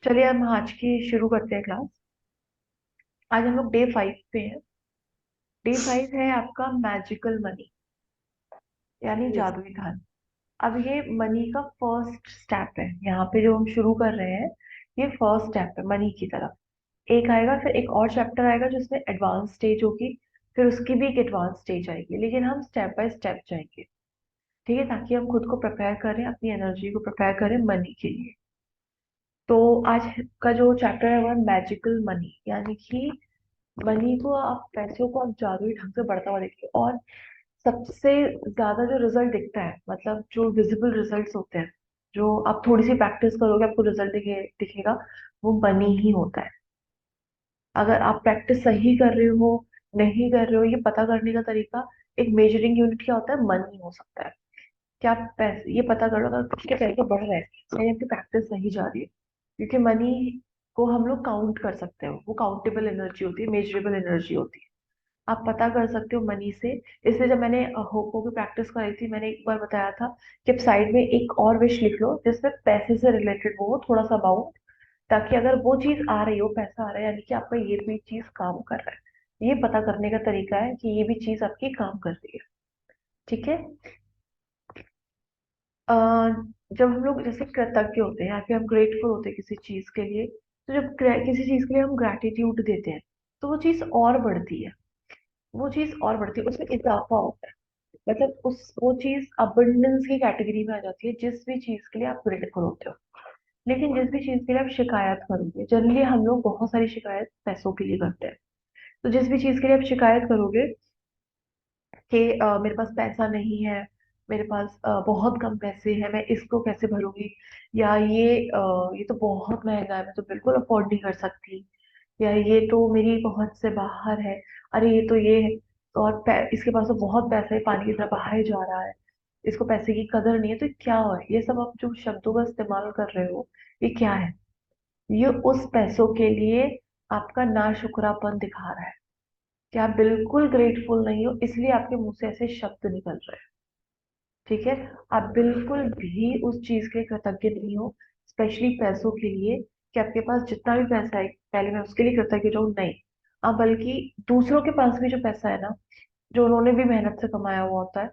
चलिए हम आज की शुरू करते हैं क्लास। आज हम लोग डे 5 पे हैं। डे 5 है आपका मैजिकल मनी, यानी यस। जादुई धन। अब ये मनी का फर्स्ट स्टेप है, यहाँ पे जो हम शुरू कर रहे हैं ये फर्स्ट स्टेप है मनी की तरफ। एक आएगा, फिर एक और चैप्टर आएगा जिसमें एडवांस स्टेज होगी, फिर उसकी भी एक एडवांस स्टेज आएगी, लेकिन हम स्टेप बाय स्टेप जाएंगे। ठीक है, ताकि हम खुद को प्रिपेयर करें, अपनी एनर्जी को प्रिपेयर करें मनी के लिए। तो आज का जो चैप्टर है वो है मैजिकल मनी, यानी कि मनी को, आप पैसों को आप जादुई ढंग से बढ़ता हुआ देखिए। और सबसे ज्यादा जो रिजल्ट दिखता है, मतलब जो विजिबल रिजल्ट्स होते हैं, जो आप थोड़ी सी प्रैक्टिस करोगे आपको रिजल्ट दिखेगा, वो मनी ही होता है। अगर आप प्रैक्टिस सही कर रहे हो नहीं कर रहे हो, ये पता करने का तरीका, एक मेजरिंग यूनिट क्या होता है, मनी हो सकता है। क्या आप पैसे ये पता कर लो अगर किसके पैसे बढ़ रहे हैं यानी आपकी प्रैक्टिस सही जा रही है। क्योंकि मनी को हम लोग काउंट कर सकते हो, वो काउंटेबल एनर्जी होती है, मेजरेबल एनर्जी होती है। आप पता कर सकते हो मनी से। इसलिए जब मैंने होपो की प्रैक्टिस कराई थी, मैंने एक बार बताया था कि आप साइड में एक और विश लिख लो जिसमें पैसे से रिलेटेड वो हो, थोड़ा सा अमाउंट, ताकि अगर वो चीज आ रही हो, पैसा आ रहा है, यानी कि आपका ये भी चीज काम कर रहा है। ये पता करने का तरीका है कि ये भी चीज आपकी काम कर रही है। ठीक है। अ, जब हम लोग जैसे कृतज्ञ होते हैं या फिर हम ग्रेटफुल होते हैं किसी चीज के लिए, तो जब किसी चीज के लिए हम ग्रैटिट्यूड देते हैं, तो वो चीज और बढ़ती है। वो चीज और बढ़ती है, उसमें इजाफा होता है। मतलब उस वो चीज अबंडेंस की कैटेगरी में आ जाती है, जिस भी चीज के लिए आप ग्रेटफुल होते हो। लेकिन जिस भी चीज के लिए आप शिकायत करोगे, जनरली हम लोग बहुत सारी शिकायत पैसों के लिए करते हैं। तो जिस भी चीज के लिए आप शिकायत करोगे कि मेरे पास पैसा नहीं है, मेरे पास बहुत कम पैसे हैं, मैं इसको कैसे भरूंगी, या ये तो बहुत महंगा है, मैं तो बिल्कुल अफोर्ड नहीं कर सकती, या ये तो मेरी पहुंच से बाहर है, अरे ये तो ये है, और इसके पास तो बहुत पैसा है, पानी की तरह बहाए जा रहा है, इसको पैसे की कदर नहीं है, तो क्या हो, ये सब आप जो शब्दों का इस्तेमाल कर रहे हो, ये क्या है? ये उस पैसों के लिए आपका नाशुक्रापन दिखा रहा है कि आप बिल्कुल ग्रेटफुल नहीं हो, इसलिए आपके मुंह से ऐसे शब्द निकल रहे हैं। ठीक है। आप बिल्कुल भी उस चीज के लिए कृतज्ञ नहीं हो, स्पेशली पैसों के लिए, कि आपके पास जितना भी पैसा है पहले मैं उसके लिए कृतज्ञ रहूं, नहीं। आप बल्कि दूसरों के पास भी जो पैसा है ना, जो उन्होंने भी मेहनत से कमाया हुआ होता है,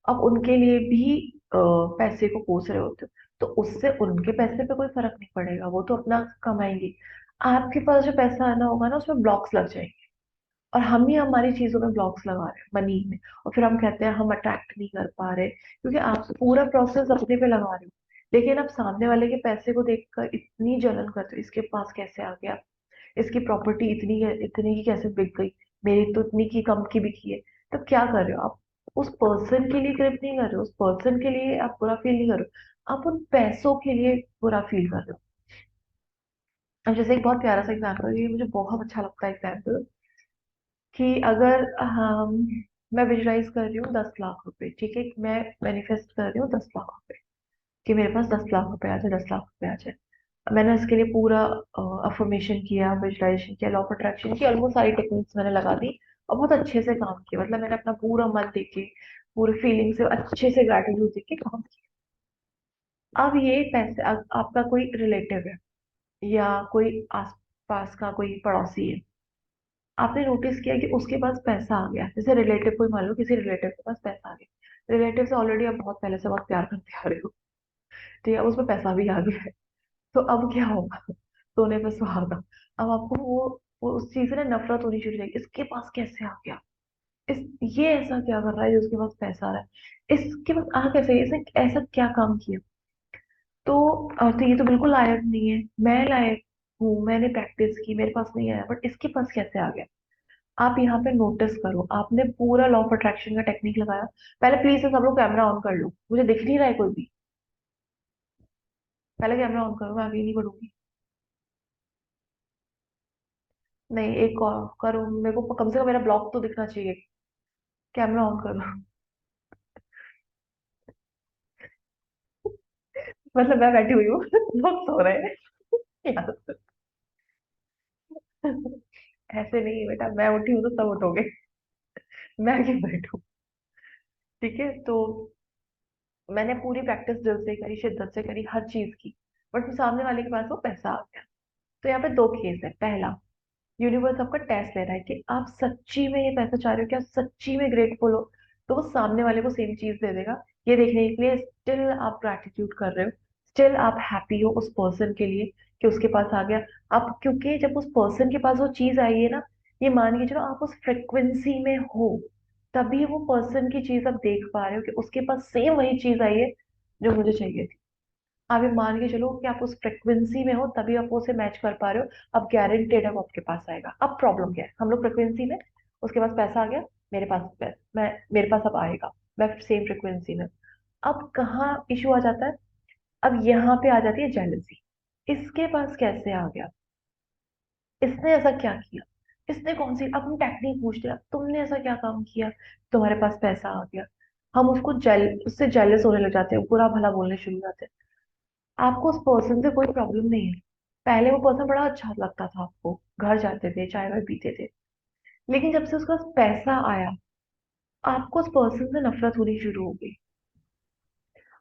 अब उनके लिए भी पैसे को कोस रहे होते हो, तो उससे उनके पैसे पे कोई फर्क नहीं पड़ेगा, वो तो अपना कमाएंगे। आपके पास जो पैसा आना होगा ना, उसमें ब्लॉक्स लग जाएंगे, और हम ही हमारी चीजों में ब्लॉक्स लगा रहे हैं मनी में। और फिर हम कहते हैं हम अट्रैक्ट नहीं कर पा रहे, क्योंकि आप पूरा प्रोसेस अपने पे लगा रहे हो, लेकिन आप सामने वाले के पैसे को देखकर इतनी जलन करते हो, इसके पास कैसे आ गया, इसकी प्रॉपर्टी इतनी की कैसे बिक गई, मेरी तो इतनी की कम की बिकी है। तो क्या कर रहे हो आप? उस पर्सन के लिए ग्रिप नहीं कर रहे हो, उस पर्सन के लिए आप बुरा फील नहीं कर रहे हो, आप उन पैसों के लिए बुरा फील कर रहे हो। अब जैसे एक बहुत प्यारा सा एग्जाम्पल, ये मुझे बहुत अच्छा लगता है एग्जाम्पल, कि अगर हम मैं विजुलाइज कर रही हूँ 10 लाख रुपए, ठीक है, मैं मैनिफेस्ट कर रही हूँ 10 लाख रुपए, कि मेरे पास 10 लाख रुपए आ जाए, 10 लाख रुपए आ जाए। मैंने इसके लिए पूरा अफर्मेशन किया, विजुलाइजेशन किया, लॉ ऑफ अट्रैक्शन की, ऑलमोस्ट सारी टेक्निक्स मैंने लगा दी, और बहुत अच्छे से काम किया। मतलब मैंने अपना पूरा मन देके, पूरे फीलिंग से, अच्छे से ग्रैटिट्यूड देके काम किया। अब ये पैसे आपका कोई रिलेटिव है, या कोई आस पास का कोई पड़ोसी है, आपने नोटिस किया कि उसके पास पैसा आ गया, जैसे रिलेटिव, कोई मान लो किसी रिलेटिव के पास पैसा आ गया, रिलेटिव से ऑलरेडी आप बहुत पहले से बहुत प्यार करते आ रहे हो, ठीक है, अब उसमें पैसा भी आ गया है, तो अब क्या होगा? सोने पे सुहागा। अब आपको वो उस चीज से ना नफरत होनी शुरू हो जाएगी, इसके पास कैसे आ गया, इस ये ऐसा क्या कर रहा है जो उसके पास पैसा आ रहा है, इसके पास आ कैसे गया? इसने ऐसा क्या काम किया? तो तो ये तो बिल्कुल लायक नहीं है, मैं लायक हूँ, मैंने प्रैक्टिस की, मेरे पास नहीं आया, बट इसके पास कैसे आ गया? आप यहाँ पे नोटिस करो, आपने पूरा लॉ ऑफ अट्रैक्शन का टेक्निक लगाया। पहले प्लीज से सब लोग कैमरा ऑन कर लो, मुझे दिख नहीं रहा है कोई भी। पहले कैमरा ऑन करो, मैं आगे नहीं बढ़ूंगी। नहीं, एक और करो, मेरे को कम से कम मेरा ब्लॉग तो दिखना चाहिए। कैमरा ऑन करो। मतलब मैं बैठी हुई हूँ, लोग सो रहे हैं। यार, ऐसे नहीं बेटा, मैं उठी हूँ तो सब उठोगे, मैं क्यों बैठूं? ठीक है। तो मैंने पूरी प्रैक्टिस दिल से करी, शिद्दत से करी, हर चीज की, बट सामने वाले के पास वो पैसा आ गया। तो यहाँ पे दो केस है। पहला, यूनिवर्स आपका टेस्ट ले रहा है कि आप सच्ची में ये पैसा चाह रहे हो, क्या सच्ची में ग्रेटफुल हो। तो वो सामने वाले को सेम चीज दे देगा, ये देखने के लिए स्टिल आप ग्रैटिट्यूड कर रहे हो, स्टिल आप हैप्पी हो उस पर्सन के लिए कि उसके पास आ गया। आप क्योंकि जब उस पर्सन के पास वो चीज आई है ना, ये मान के चलो आप उस फ्रिक्वेंसी में हो, तभी वो पर्सन की चीज आप देख पा रहे हो कि उसके पास सेम वही चीज आई है जो मुझे चाहिए थी। आप ये मान के चलो कि आप उस फ्रिक्वेंसी में हो, तभी आप उसे मैच कर पा रहे हो। अब गारंटेड है वो आपके पास आएगा। अब प्रॉब्लम क्या है, हम लोग फ्रिक्वेंसी में, उसके पास पैसा आ गया, मेरे पास पैसा, मैं मेरे पास अब आएगा, मैं सेम फ्रिक्वेंसी में। अब कहाँ इशू आ जाता है, अब यहाँ पे आ जाती है जेलसी। इसके पास कैसे आ गया, इसने ऐसा क्या किया, इसने कौन सी, अब हम टेक्निक पूछते हैं, तुमने ऐसा क्या काम किया, तुम्हारे पास पैसा आ गया। हम उसको उससे जेलस होने लग जाते हैं, बुरा भला बोलने शुरू हो जाते हैं। आपको उस पर्सन से कोई प्रॉब्लम नहीं है, पहले वो पर्सन बड़ा अच्छा लगता था आपको, घर जाते थे, चाय वाय पीते थे, लेकिन जब से उसका पैसा आया, आपको उस पर्सन से नफरत होनी शुरू हो गई।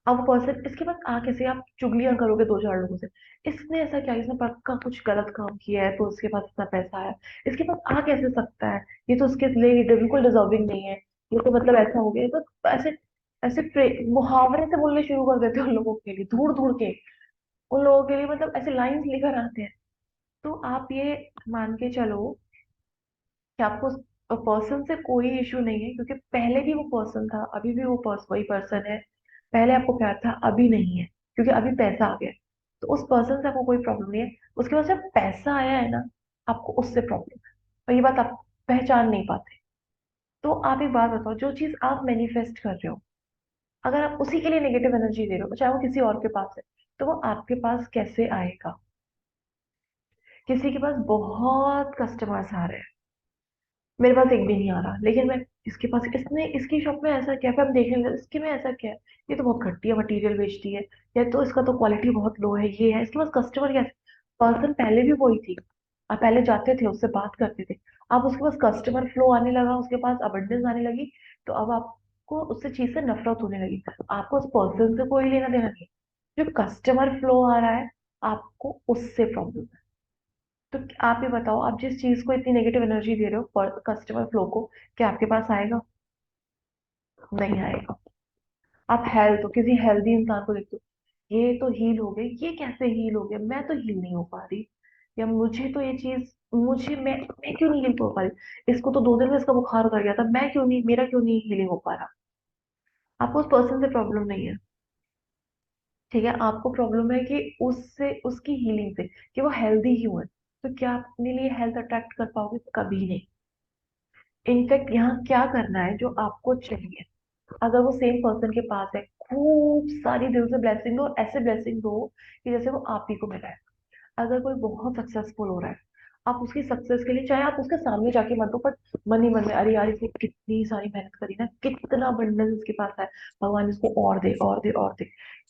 अब वो पर्सन, इसके बाद आ कैसे, आप चुगलियां करोगे दो चार लोगों से, इसने ऐसा क्या, इसने पक्का कुछ गलत काम किया है तो उसके पास इतना पैसा आया, इसके पास आ कैसे सकता है, ये तो उसके लिए बिल्कुल डिजर्विंग नहीं है, ये तो मतलब ऐसा हो गया, ये तो ऐसे ऐसे मुहावरे से बोलने शुरू कर देते हैं उन लोगों के लिए, दूर दूर के, उन लोगों के लिए मतलब ऐसे लाइंस लेकर आते हैं। तो आप ये मान के चलो कि आपको पर्सन से कोई इशू नहीं है, क्योंकि पहले भी वो पर्सन था, अभी भी वो वही पर्सन है। पहले आपको प्यार था, अभी नहीं है, क्योंकि अभी पैसा आ गया है। तो उस पर्सन से आपको कोई प्रॉब्लम नहीं है, उसके बाद जब पैसा आया है ना, आपको उससे प्रॉब्लम है, और ये बात आप पहचान नहीं पाते। तो आप एक बात बताओ, जो चीज आप मैनिफेस्ट कर रहे हो, अगर आप उसी के लिए नेगेटिव एनर्जी दे रहे हो, चाहे वो किसी और के पास है, तो वो आपके पास कैसे आएगा। किसी के पास बहुत कस्टमर्स आ रहे हैं, मेरे पास एक भी नहीं आ रहा, लेकिन मैं, इसके पास, इसने इसकी शॉप में ऐसा क्या, फिर हम देखने लगे इसके में ऐसा क्या है, ये तो बहुत घटिया मटेरियल बेचती है, या तो इसका तो क्वालिटी बहुत लो है, ये है, इसके पास कस्टमर क्या, पर्सन पहले भी वही थी, आप पहले जाते थे उससे बात करते थे, अब उसके पास कस्टमर फ्लो आने लगा, उसके पास अबंडेंस आने लगी, तो अब आपको उससे चीज से नफरत होने लगी। आपको उस पर्सन से कोई लेना देना नहीं, जो कस्टमर फ्लो आ रहा है, आपको उससे प्रॉब्लम है। तो आप ये बताओ, आप जिस चीज को इतनी नेगेटिव एनर्जी दे रहे हो कस्टमर फ्लो को, क्या आपके पास आएगा, नहीं आएगा। आप हेल्थ, तो किसी हेल्दी इंसान को देखते हो, ये तो हील हो गई, ये कैसे हील हो गया, मैं तो हील नहीं हो पा रही, या मुझे तो ये चीज, मुझे मैं क्यों नहीं हील हो पा रही, इसको तो 2 दिन में इसका बुखार उतर गया था, मैं क्यों नहीं, मेरा क्यों नहीं हीलिंग हो पा रहा। आपको उस पर्सन से प्रॉब्लम नहीं है, ठीक है, आपको प्रॉब्लम है कि उससे, उसकी हीलिंग से, कि वो हेल्दी क्यों है। तो क्या आप अपने लिए हेल्थ अट्रैक्ट कर पाओगे, कभी नहीं। इनफैक्ट यहाँ क्या करना है, जो आपको चाहिए, अगर वो सेम पर्सन के पास है, खूब सारी दिल से ब्लेसिंग दो, और ऐसे ब्लेसिंग दो कि जैसे वो आप ही को मिला है। अगर कोई बहुत सक्सेसफुल हो रहा है, आप उसकी सक्सेस के लिए, चाहे आप उसके सामने जाके मत दो, बट मन ही मन में, अरे यार इसने कितनी सारी मेहनत करी ना, कितना abundance इसके पास है, भगवान इसको और दे और दे और दे।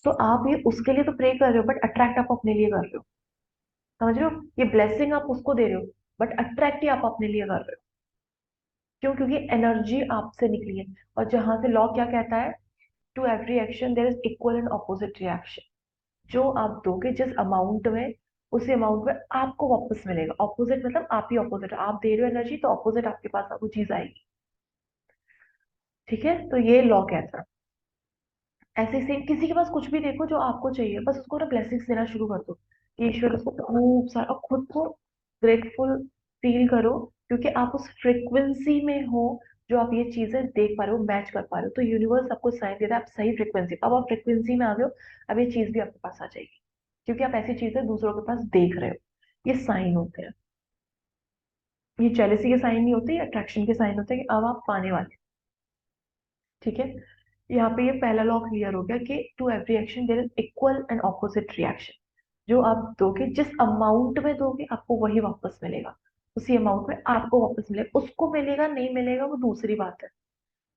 तो आप ये उसके लिए तो प्रे कर रहे हो, बट अट्रैक्ट आप अपने लिए कर रहे हो, समझ रहे हो, ये ब्लेसिंग आप उसको दे रहे हो, बट अट्रैक्ट ही आप अपने लिए कर रहे हो। क्यों, क्योंकि एनर्जी आपसे निकली है, और जहां से लॉ क्या कहता है, to every action there is equal and opposite reaction. जो आप दोगे जिस अमाउंट में, उसी अमाउंट में आपको वापस मिलेगा। ऑपोजिट मतलब आप ही ऑपोजिट, आप दे रहे हो एनर्जी, तो ऑपोजिट आपके पास वो चीज आएगी। ठीक है, तो ये लॉ कहता है। ऐसे सेम किसी के पास कुछ भी देखो जो आपको चाहिए, बस उसको ना ब्लेसिंग्स देना शुरू कर दो, कि ईश्वर उसको खूब सारा, और खुद को ग्रेटफुल फील करो, क्योंकि आप उस फ्रिक्वेंसी में हो, जो आप ये चीजें देख पा रहे हो, मैच कर पा रहे हो, तो यूनिवर्स आपको साइन देता है, आप सही फ्रिक्वेंसी, अब आप फ्रिक्वेंसी में आ गए हो, अब ये चीज भी आपके पास आ जाएगी, क्योंकि आप ऐसी चीजें दूसरों के पास देख रहे हो। ये साइन होते हैं, ये जेलेसी के साइन नहीं होते, ये अट्रैक्शन के साइन होते हैं, कि अब आप पाने वाले। ठीक है, यहाँ पे ये पहला लॉ क्लियर हो गया कि to every action there is equal and opposite reaction. जो आप दोगे, जिस अमाउंट में दोगे, आपको वही वापस मिलेगा, उसी अमाउंट में आपको वापस मिलेगा, उसको मिलेगा नहीं मिलेगा वो दूसरी बात है,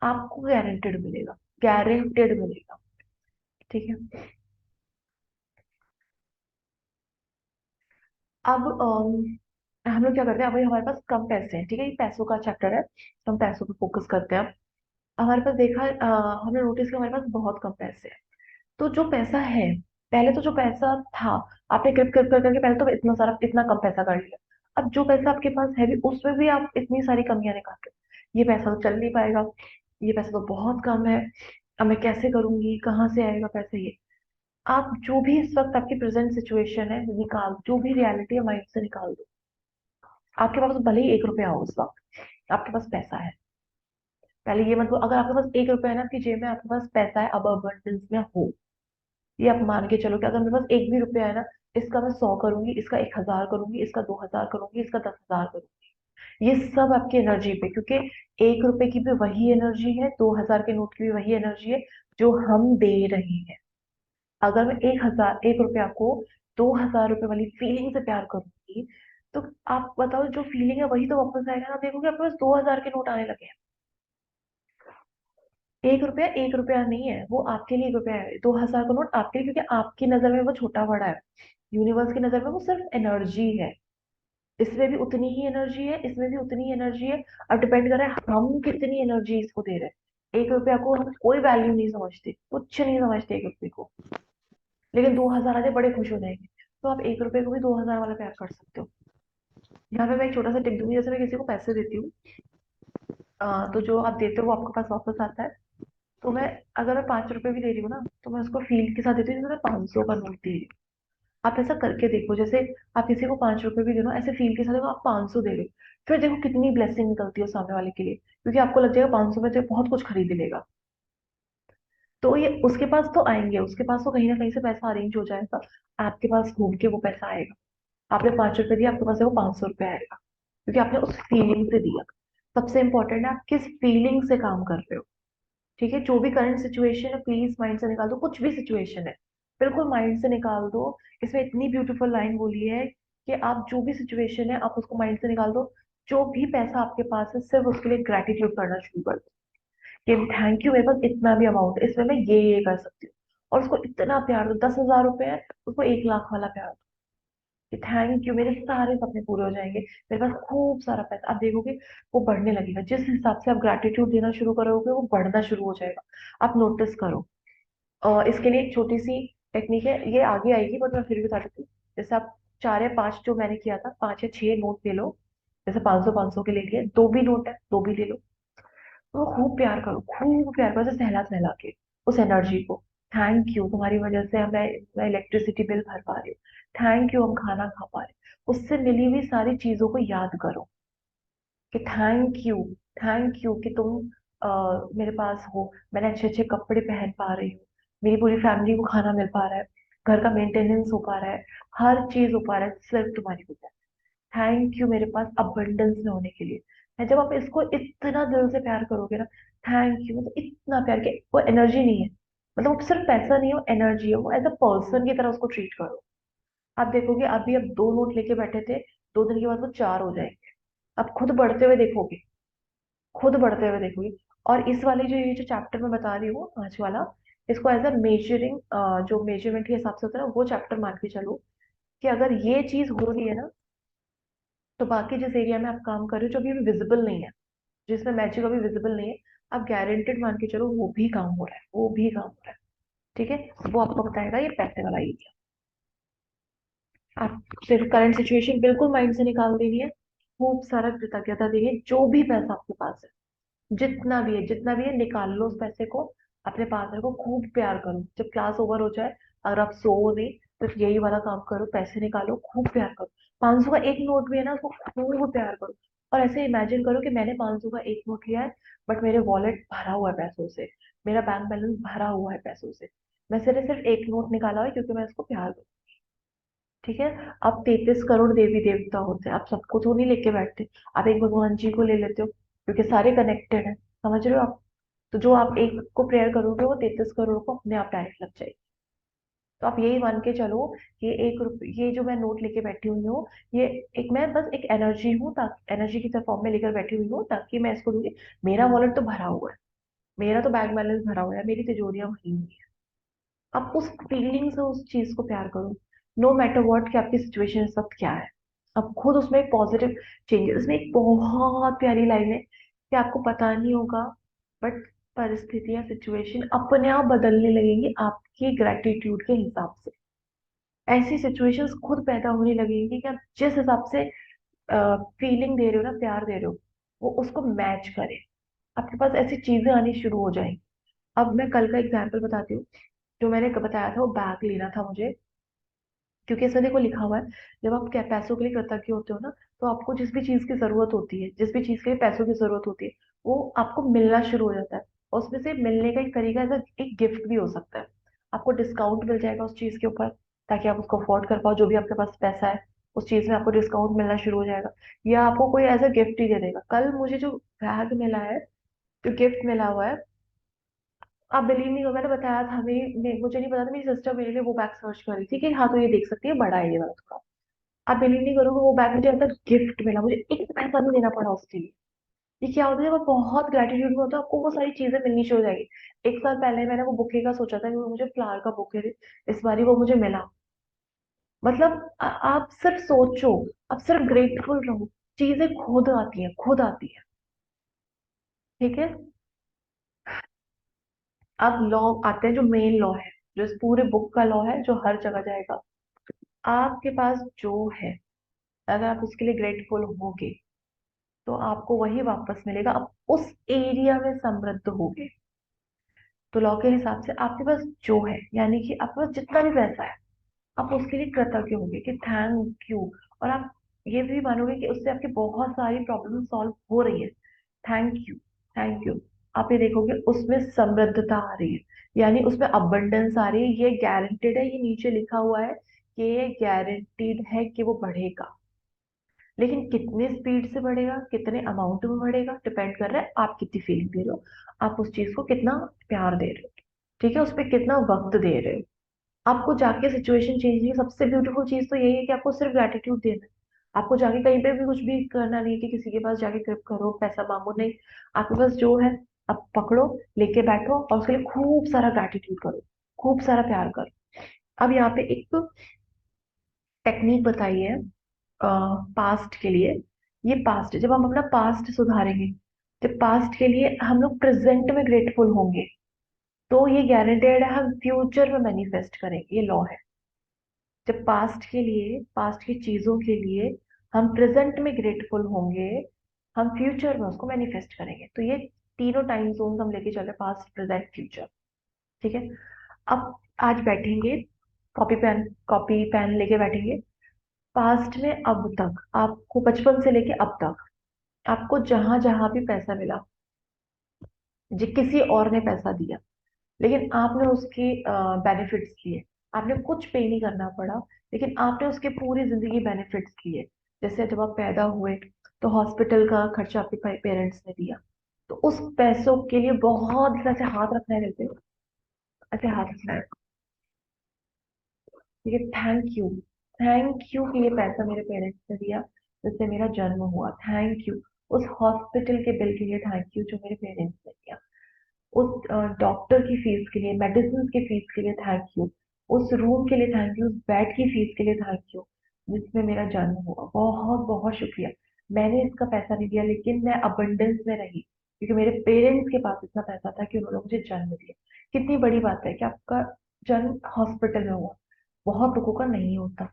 आपको गारंटेड मिलेगा, गारंटेड मिलेगा। ठीक है, अब हम लोग क्या करते हैं, अभी हमारे पास कम पैसे हैं, ठीक है, ये पैसों का चैप्टर है, तो हम पैसों पे फोकस करते हैं। हमारे पास देखा, हमने नोटिस किया हमारे पास बहुत कम पैसे हैं, तो जो पैसा है, पहले तो जो पैसा था, आपने क्रिप क्रिप कर करके पहले तो इतना सारा, इतना कम पैसा कर लिया। अब जो पैसा आपके पास है भी, उसमें भी आप इतनी सारी कमियां निकाल रहे हो। ये पैसा तो चल नहीं पाएगा, ये पैसा तो बहुत कम है, अब मैं कैसे करूंगी, कहाँ से आएगा पैसा ये। आप जो भी इस वक्त आपकी प्रेजेंट सिचुएशन है निकाल, जो भी रियलिटी है माइंड से निकाल दो। आपके पास भले ही 1 रुपया हो उस वक्त, आपके पास पैसा है। पहले ये मतलब, अगर आपके पास 1 रुपया है ना आपकी जेब में, आपके पास पैसा है, अब अबंडेंस में हो, ये आप मान के चलो कि अगर मेरे पास एक भी रुपया है ना, इसका मैं 100 करूंगी, इसका 1,000 करूंगी, इसका 2,000 करूंगी, इसका 10,000 करूंगी। ये सब आपकी एनर्जी पे, क्योंकि 1 रुपए की भी वही एनर्जी है, 2,000 के नोट की भी वही एनर्जी है जो हम दे रहे हैं। अगर मैं 1 रुपया को 2,000 रुपए वाली फीलिंग से प्यार करूंगी, तो आप बताओ, जो फीलिंग है वही तो वापस आएगा ना। देखोगे आपके पास 2,000 के नोट आने लगे हैं। 1 रुपया 1 रुपया नहीं है, वो आपके लिए 1 रुपया है। 2,000 का नोट आपके लिए, क्योंकि आपकी नजर में वो छोटा बड़ा है, यूनिवर्स की नजर में वो सिर्फ एनर्जी है। इसमें भी उतनी ही एनर्जी है, इसमें भी उतनी ही एनर्जी है। अब डिपेंड कर रहा है हम कितनी एनर्जी इसको दे रहे हैं। 1 रुपया को हम कोई वैल्यू नहीं समझते, कुछ नहीं समझते 1 रुपये को, लेकिन 2,000 आते बड़े खुश हो जाएंगे। तो आप 1 रुपये को भी 2,000 वाला प्यार कर सकते हो। यहाँ पे मैं एक छोटा सा टिप दूंगी, जैसे मैं किसी को पैसे देती हूँ, तो जो आप देते हो वो आपके पास वापस आता है। तो मैं, अगर मैं 5 रुपए भी दे रही हूँ ना, तो मैं उसको फील के साथ देती हूँ जैसे मैं 500 का नोट दे रही हूँ। आप ऐसा करके देखो, जैसे आप किसी को 5 रुपए भी दे दो, ऐसे फील के साथ देखो आप 500 दे रहे हो, फिर देखो कितनी ब्लेसिंग निकलती है उस सामने वाले के लिए, क्योंकि आपको लग जाएगा 500 में तो ये बहुत कुछ खरीद लेगा। तो ये उसके पास तो आएंगे, उसके पास तो कहीं ना कहीं से पैसा अरेंज हो जाएगा, आपके पास घूम के वो पैसा आएगा। आपने 5 रुपए दिया, आपके पास है वो 500 रुपये आएगा, क्योंकि आपने उस फीलिंग से दिया। सबसे इंपॉर्टेंट है आप किस फीलिंग से काम कर रहे हो। ठीक है, जो भी करंट सिचुएशन है प्लीज माइंड से निकाल दो, कुछ भी सिचुएशन है बिल्कुल माइंड से निकाल दो। इसमें इतनी ब्यूटीफुल लाइन बोली है कि आप जो भी सिचुएशन है आप उसको माइंड से निकाल दो। जो भी पैसा आपके पास है सिर्फ उसके लिए ग्रेटिट्यूड करना शुरू कर दो, कि थैंक यू, मेरे पास इतना भी अमाउंट है, इसमें मैं ये कर सकती हूँ। और उसको इतना प्यार दो, 10,000 रुपए है, उसको 1 लाख वाला प्यार दो, कि थैंक यू, मेरे सारे सपने पूरे हो जाएंगे, मेरे पास खूब सारा पैसा। आप देखोगे वो बढ़ने लगेगा, जिस हिसाब से आप ग्रेटिट्यूड देना शुरू करोगे वो बढ़ना शुरू हो जाएगा। आप नोटिस करो। इसके लिए एक छोटी सी टेक्निक है, ये आगे आएगी बट मैं फिर भी बता देती हूँ। जैसे आप 4 या 5, जो मैंने किया था, 5 या 6 नोट ले लो। जैसे 500 500 के ले लिए, दो भी नोट है, दो भी ले लो। तो खूब प्यार करो, खूब प्यार करो, जैसे सहला सहला के उस एनर्जी को। थैंक यू, तुम्हारी वजह से मैं इलेक्ट्रिसिटी बिल भर पा रही हूँ। थैंक यू, हम खाना खा पा रहे हैं। उससे मिली हुई सारी चीजों को याद करो, कि थैंक यू, थैंक यू कि तुम मेरे पास हो, मैंने अच्छे अच्छे कपड़े पहन पा रही हूँ, मेरी पूरी फैमिली को खाना मिल पा रहा है, घर का मेंटेनेंस हो पा रहा है, हर चीज हो पा रहा है सिर्फ तुम्हारी वजह। थैंक यू मेरे पास अबंडेंस में होने के लिए। है, जब आप इसको इतना दिल से प्यार करोगे ना, थैंक यू, मतलब इतना प्यार के, वो एनर्जी नहीं है, मतलब वो सिर्फ पैसा नहीं है, वो एनर्जी है, वो एज अ पर्सन की तरह उसको ट्रीट करो। आप देखोगे, अभी आप 2 नोट लेके बैठे थे, 2 दिन के बाद वो 4 हो जाएंगे। आप खुद बढ़ते हुए देखोगे, खुद बढ़ते हुए देखोगे। और इस वाले जो, ये जो चैप्टर मैं बता रही हूँ 5 वाला, इसको एज अ मेजरिंग, जो मेजरमेंट के हिसाब से होता है ना, वो चैप्टर मान के चलो, कि अगर ये चीज हो रही है ना, तो बाकी जिस एरिया में आप काम कर रहे हो जो अभी विजिबल नहीं है, जिसमें मैजिक अभी विजिबल नहीं है, आप गारंटेड मान के चलो वो भी काम हो रहा है, वो भी काम हो रहा है। ठीक है, वो आपको बताएगा ये पैसे वाला एरिया। आप सिर्फ करंट सिचुएशन बिल्कुल माइंड से निकाल देनी है, खूब सारा कृतज्ञता देनी है, जो भी पैसा आपके पास है, जितना भी है, जितना भी है, निकाल लो उस पैसे को, अपने पार्टनर को खूब प्यार करो। जब क्लास ओवर हो जाए, अगर आप सो नहीं, तो यही वाला काम करो, पैसे निकालो, खूब प्यार करो। 500 का एक नोट भी है ना, उसको खूब प्यार करो। और ऐसे इमेजिन करो कि मैंने 500 का एक नोट लिया है, बट मेरे वॉलेट भरा हुआ है पैसों से, मेरा बैंक बैलेंस भरा हुआ है पैसों से। मैं सिर्फ सिर्फ एक नोट निकाला है क्योंकि मैं इसको प्यार करूँ। ठीक है। अब 33 करोड़ देवी देवता होते हैं, आप सबको तो नहीं लेके बैठते, आप एक भगवान जी को ले लेते हो, क्योंकि सारे कनेक्टेड है, समझ रहे हो आप। तो जो आप एक को प्रेयर करोगे, वो 33 करोड़ को अपने आप डायरेक्ट लग जाएगी। तो आप यही मान के चलो कि 1 रुपये, ये जो मैं नोट लेके बैठी हुई हूँ, ये एक, मैं बस एक एनर्जी हूँ, ताकि एनर्जी की फॉर्म में लेकर बैठी हुई हूँ, ताकि मैं इसको दूंगी। मेरा वॉलेट तो भरा हुआ है, मेरा तो बैंक बैलेंस भरा हुआ है, मेरी तिजोरियां भरी हुई है। आप उस फीलिंग से उस चीज को प्यार करो, नो मैटर व्हाट कि आपकी सिचुएशन इस वक्त क्या है। आप खुद उसमें एक पॉजिटिव चेंजेस, इसमें एक बहुत प्यारी लाइन है कि आपको पता नहीं होगा, बट परिस्थितियां, सिचुएशन अपने आप बदलने लगेंगी आपके ग्रेटिट्यूड के हिसाब से। ऐसी सिचुएशंस खुद पैदा होने लगेंगी कि आप जिस हिसाब से फीलिंग दे रहे हो ना, प्यार दे रहे हो, वो उसको मैच करे। आपके पास ऐसी चीजें आनी शुरू हो जाएंगी। अब मैं कल का एग्जाम्पल बताती हूँ। जो मैंने बताया था वो बैग लेना था मुझे, क्योंकि इसमें देखो लिखा हुआ है, जब आप क्या पैसों के लिए कृतज्ञ होते हो ना, तो आपको जिस भी चीज की जरूरत होती है, जिस भी चीज के लिए पैसों की जरूरत होती है, वो आपको मिलना शुरू हो जाता है। और उसमें से मिलने का एक तरीका ऐसा एक गिफ्ट भी हो सकता है। आपको डिस्काउंट मिल जाएगा उस चीज के ऊपर, ताकि आप उसको अफोर्ड कर पाओ। जो भी आपके पास पैसा है, उस चीज में आपको डिस्काउंट मिलना शुरू हो जाएगा। या आपको कोई एज अ गिफ्ट ही दे देगा। कल मुझे जो बैग मिला है, जो गिफ्ट मिला हुआ है, आप बिलीव नहीं करो, मैंने बताया था, मुझे नहीं पता था, मेरी सिस्टर मेरे लिए वो बैग सर्च कर रही थी कि हाँ तो ये देख सकती है, बड़ा है ये वाला थोड़ा। आप बिलीव नहीं करोगे, वो बैग मुझे ऐसा गिफ्ट मिला, मुझे एक पैसा नहीं देना पड़ा उसके लिए। ये क्या होता है, जब आप बहुत ग्रेटिट्यूड में होते हो, आपको वो सारी चीजें मिलनी शुरू हो जाएगी। 1 साल पहले मैंने वो बुके का सोचा था कि वो मुझे फ्लावर का बुके दे, इस बारी वो मुझे मिला। मतलब आप सिर्फ सोचो, आप सिर्फ ग्रेटफुल रहो, चीजें खुद आती है, खुद आती है। ठीक है। अब लॉ आते हैं, जो मेन लॉ है, जो इस पूरे बुक का लॉ है, जो हर जगह जाएगा। आपके पास जो है, अगर आप उसके लिए ग्रेटफुल होगे, तो आपको वही वापस मिलेगा। आप उस एरिया में समृद्ध होगे। तो लॉ के हिसाब से आपके पास जो है, यानी कि आपके पास जितना भी पैसा है, आप उसके लिए कृतज्ञ होंगे कि थैंक यू। और आप ये भी मानोगे कि उससे आपकी बहुत सारी प्रॉब्लम सॉल्व हो रही है। Thank you, thank you. आप ये देखोगे उसमें समृद्धता आ रही है, यानी उसमें अबंडेंस आ रही है। ये गारंटेड है, ये नीचे लिखा हुआ है कि ये गारंटीड है कि वो बढ़ेगा। लेकिन कितने स्पीड से बढ़ेगा, कितने अमाउंट में बढ़ेगा, डिपेंड कर रहा है आप कितनी फीलिंग दे रहे हो, आप उस चीज को कितना प्यार दे रहे हो। ठीक है, उस पर कितना वक्त दे रहे हो। आपको जाके सिचुएशन चेंज नहीं, सबसे ब्यूटीफुल चीज तो यही है कि आपको सिर्फ ग्रेटिट्यूड देना है। आपको जाके कहीं पे भी कुछ भी करना नहीं है कि किसी के पास जाके करो, पैसा मांगो, नहीं। आपके पास जो है, आप पकड़ो, लेके बैठो और उसके लिए खूब सारा ग्रेटिट्यूड करो, खूब सारा प्यार करो। अब यहाँ पे एक टेक्निक बताई है पास्ट के लिए। ये पास्ट, जब हम अपना पास्ट सुधारेंगे, जब पास्ट के लिए हम लोग प्रेजेंट में ग्रेटफुल होंगे, तो ये गारंटेड है हम फ्यूचर में मैनिफेस्ट करेंगे। ये लॉ है। जब पास्ट के लिए, पास्ट की चीजों के लिए हम प्रेजेंट में ग्रेटफुल होंगे, हम फ्यूचर में उसको मैनिफेस्ट करेंगे। तो ये तीनों टाइम जोन हम लेके चल रहे, पास्ट, प्रेजेंट, फ्यूचर। ठीक है। अब आज बैठेंगे, कॉपी पेन लेके बैठेंगे। पास्ट में अब तक आपको, बचपन से लेके अब तक आपको जहां जहां भी पैसा मिला, जी किसी और ने पैसा दिया, लेकिन आपने उसके बेनिफिट्स लिए, आपने कुछ पे नहीं करना पड़ा, लेकिन आपने उसके पूरी जिंदगी बेनिफिट्स लिए। जैसे जब आप पैदा हुए, तो हॉस्पिटल का खर्चा आपके पेरेंट्स ने दिया, तो उस पैसों के लिए बहुत ऐसे हाथ रखना है दिल पे, ऐसे हाथ रखना है। ठीक है, थैंक यू, थैंक यू कि ये पैसा मेरे पेरेंट्स ने दिया, जिससे मेरा जन्म हुआ। थैंक यू उस हॉस्पिटल के बिल के लिए, थैंक यू जो मेरे पेरेंट्स ने दिया। उस डॉक्टर की फीस के लिए, मेडिसिन की फीस के लिए थैंक यू। उस रूम के लिए थैंक यू, उस बेड की फीस के लिए थैंक यू, जिसमें मेरा जन्म हुआ। बहुत बहुत शुक्रिया। मैंने इसका पैसा नहीं दिया, लेकिन मैं अबंडेंस में रही, क्योंकि मेरे पेरेंट्स के पास इतना पैसा था कि उन्होंने मुझे जन्म दिया। कितनी बड़ी बात है कि आपका जन्म हॉस्पिटल में हुआ। बहुत लोगों का नहीं होता।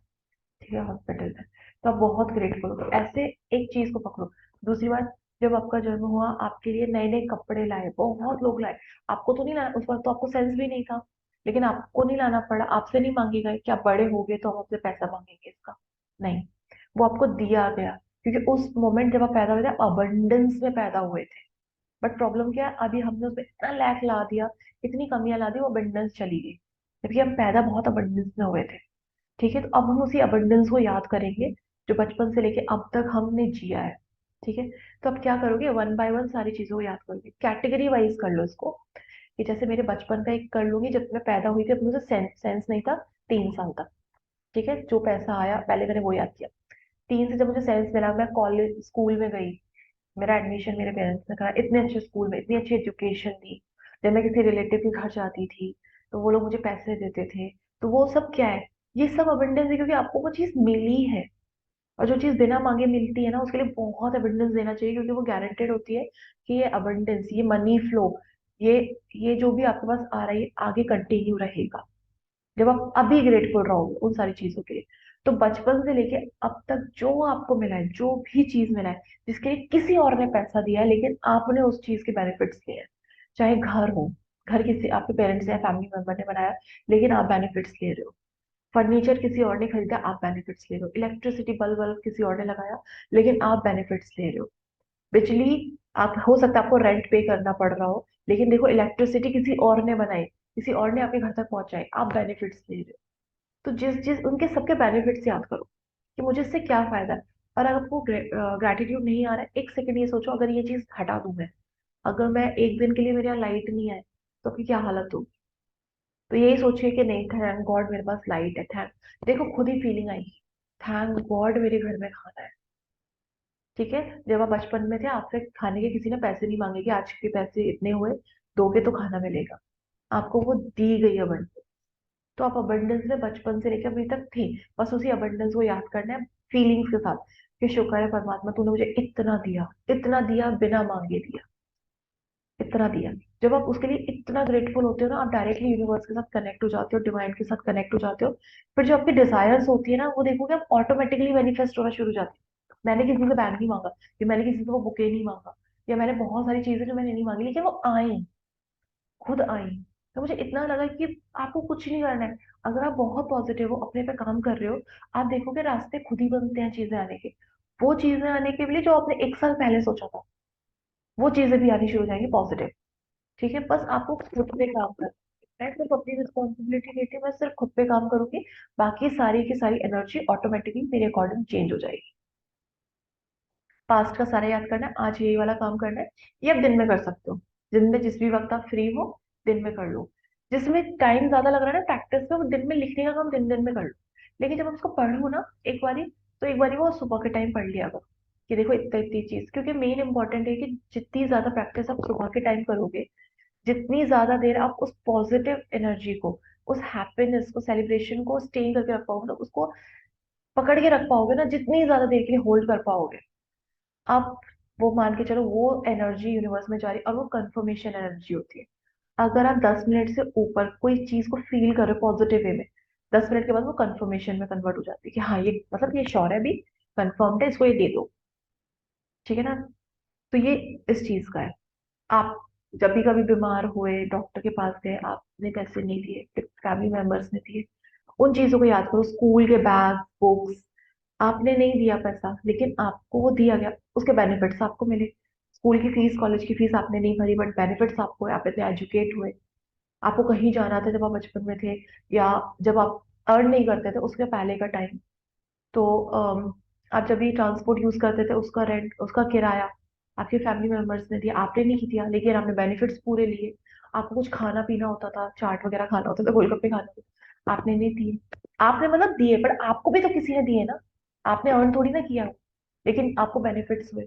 ठीक है, हॉस्पिटल में। तो आप बहुत ग्रेटफुल हो, ऐसे एक चीज को पकड़ो। दूसरी बात, जब आपका जन्म हुआ, आपके लिए नए नए कपड़े लाए, बहुत लोग लाए। आपको तो नहीं लाना, उस वक्त तो आपको सेंस भी नहीं था, लेकिन आपको नहीं लाना पड़ा, आपसे नहीं मांगे गए कि आप बड़े हो गए तो हम आपसे पैसा मांगेंगे इसका। नहीं, वो आपको दिया गया, क्योंकि उस मोमेंट जब आप पैदा हुए थे, आप अबंडेंस में पैदा हुए थे। बट प्रॉब्लम क्या है, अभी हमने उसमें इतना लैक ला दिया, इतनी कमियां ला दी, वो अबंडेंस चली गई, जबकि हम पैदा बहुत अबंडेंस में हुए थे। ठीक है, तो अब हम उसी अबंडेंस को याद करेंगे, जो बचपन से लेके अब तक हमने जिया है। ठीक है। तो अब क्या करोगे, वन बाय वन सारी चीजों को याद करोगे, कैटेगरी वाइज कर लो इसको। कि जैसे मेरे बचपन का एक कर लूंगी, जब मैं पैदा हुई थी, अब मुझे सेंस नहीं था, 3 साल तक। ठीक है, जो पैसा आया पहले मैंने वो याद किया। 3 से जब मुझे सेंस मिला, मैं कॉलेज स्कूल में गई, मेरा एडमिशन मेरे पेरेंट्स ने करा, इतने अच्छे स्कूल में, इतनी अच्छी एजुकेशन दी। जब मैं किसी रिलेटिव के घर जाती थी, तो वो लोग मुझे पैसे देते थे। तो वो सब क्या है, ये सब अबंडेंस है, क्योंकि आपको वो चीज मिली है। और जो चीज बिना मांगे मिलती है ना, उसके लिए बहुत अबंडेंस देना चाहिए, क्योंकि वो गारंटेड होती है कि ये अबंडेंस, ये मनी फ्लो, ये ये जो भी आपके पास आ रहा है ये आगे कंटिन्यू रहेगा, जब आप अभी ग्रेटफुल रहोगे उन सारी चीजों के लिए। तो बचपन से लेके अब तक जो आपको मिला है, जो भी चीज मिला है, जिसके लिए किसी और ने पैसा दिया है लेकिन आपने उस चीज के बेनिफिट्स लिए हैं, चाहे घर हो, घर किसी आपके पेरेंट्स या फैमिली मेंबर ने बनाया लेकिन आप बेनिफिट्स ले रहे हो, फर्नीचर किसी और ने खरीदा आप बेनिफिट्स ले रहे हो, इलेक्ट्रिसिटी बल्ब बल्ब किसी और ने लगाया लेकिन आप बेनिफिट्स ले रहे हो, बिजली आप हो सकता है आपको रेंट पे करना पड़ रहा हो लेकिन देखो इलेक्ट्रिसिटी किसी और ने बनाई, किसी और ने आपके घर तक पहुंचाई, आप बेनिफिट्स ले रहे हो। तो जिस जिस उनके सबके बेनिफिट्स याद करो कि मुझे इससे क्या फायदा है। और अगर आपको ग्रेटिट्यूड नहीं आ रहा है, एक सेकंड ये सोचो, अगर ये चीज हटा दूं मैं, अगर मैं एक दिन के लिए मेरे यहाँ लाइट नहीं आए तो आपकी क्या हालत होगी। तो यही सोचिए कि नहीं, थैंक गॉड मेरे पास लाइट है, थैंक, देखो खुद ही फीलिंग आएगी, थैंक गॉड मेरे घर में खाना है। ठीक है, जब आप बचपन में थे आपसे खाने के किसी ने पैसे नहीं मांगे कि आज के पैसे इतने हुए, दोगे तो खाना मिलेगा, आपको वो दी गई abundance। तो आप अबंडेंस में बचपन से लेकर अभी तक थे, बस उसी अबंडेंस को याद करना है फीलिंग्स के साथ कि शुक्र है परमात्मा तूने मुझे इतना दिया बिना मांगे दिया, इतना दिया। जब आप उसके लिए इतना ग्रेटफुल होते हो ना, आप डायरेक्टली यूनिवर्स के साथ कनेक्ट हो जाते हो, डिवाइन के साथ कनेक्ट हो जाते हो। फिर जो आपकी डिजायर्स होती है ना, वो देखोगे आप ऑटोमेटिकली मैनिफेस्ट होना शुरू हो जाती है। मैंने किसी से बैग नहीं मांगा, या मैंने किसी से वो बुके नहीं मांगा, या मैंने बहुत सारी चीजें जो मैंने नहीं मांगी लेकिन वो आई, खुद आई। तो मुझे इतना लगा कि आपको कुछ नहीं करना है, अगर आप बहुत पॉजिटिव हो, अपने पे काम कर रहे हो, आप देखोगे रास्ते खुद ही बनते हैं चीजें आने के। वो चीजें आने के लिए जो आपने एक साल पहले सोचा था, वो चीजें भी आनी शुरू हो जाएंगी पॉजिटिव। ठीक है, बस आपको खुद पे काम करना है। मैं सिर्फ अपनी रिस्पॉन्सिबिलिटी लेती हूँ, मैं सिर्फ खुद पे काम करूंगी, बाकी सारी की सारी एनर्जी ऑटोमेटिकली मेरे अकॉर्डिंग चेंज हो जाएगी। पास्ट का सारा याद करना है, आज यही वाला काम करना है, ये आप दिन में कर सकते हो, दिन में जिस भी वक्त आप फ्री हो दिन में कर लो। जिसमें टाइम ज्यादा लग रहा है ना प्रैक्टिस में, वो दिन में लिखने का काम दिन दिन में कर लो। लेकिन जब आप उसको पढ़ो ना एक बारी, तो एक बारी वो सुबह के टाइम पढ़ लिया करो कि देखो इतना इतनी चीज, क्योंकि मेन इंपॉर्टेंट है कि जितनी ज्यादा प्रैक्टिस आप सुबह के टाइम करोगे, जितनी ज्यादा देर आप उस पॉजिटिव एनर्जी को, उस हैप्पीनेस को, सेलिब्रेशन को स्टे करके रख पाओगे ना, उसको पकड़ के रख पाओगे ना, जितनी ज्यादा देर के लिए होल्ड कर पाओगे आप, वो मान के चलो वो एनर्जी यूनिवर्स में जा रही है, और वो कंफर्मेशन एनर्जी होती है। अगर आप 10 मिनट से ऊपर कोई चीज को फील कर रहे हो पॉजिटिव वे में, 10 मिनट के बाद वो कंफर्मेशन में कन्वर्ट हो जाती है कि हाँ ये मतलब ये श्योर है, भी कंफर्म्ड है, इसको ये दे दो। ठीक है ना। तो ये इस चीज का है। आप जब भी कभी बीमार हुए, डॉक्टर के पास गए, आपने पैसे नहीं दिए, फैमिली मेंबर्स ने दिए, उन चीजों को याद करो, स्कूल के बैग, बुक्स, आपने नहीं दिया पैसा लेकिन आपको वो दिया गया, उसके बेनिफिट्स आपको मिले। स्कूल की फीस, कॉलेज की फीस आपने नहीं भरी बट बेनिफिट्स आपको हुए, आप इतने एजुकेट हुए। आपको कहीं जाना था जब आप बचपन में थे, या जब आप अर्न नहीं करते थे उसके पहले का टाइम, तो आप जब भी ट्रांसपोर्ट यूज करते थे, उसका रेंट, उसका किराया आपके फैमिली मेंबर्स ने दिया, आपने नहीं दिया लेकिन आपने बेनिफिट्स पूरे लिए। आपको कुछ खाना पीना होता था, चाट वगैरह खाना होता था, गोलगप्पे खाने होते थे, आपने नहीं दिए। आपने मतलब दिए पर आपको भी तो किसी ने दिए ना, आपने अर्न थोड़ी ना किया, लेकिन आपको बेनिफिट्स हुए।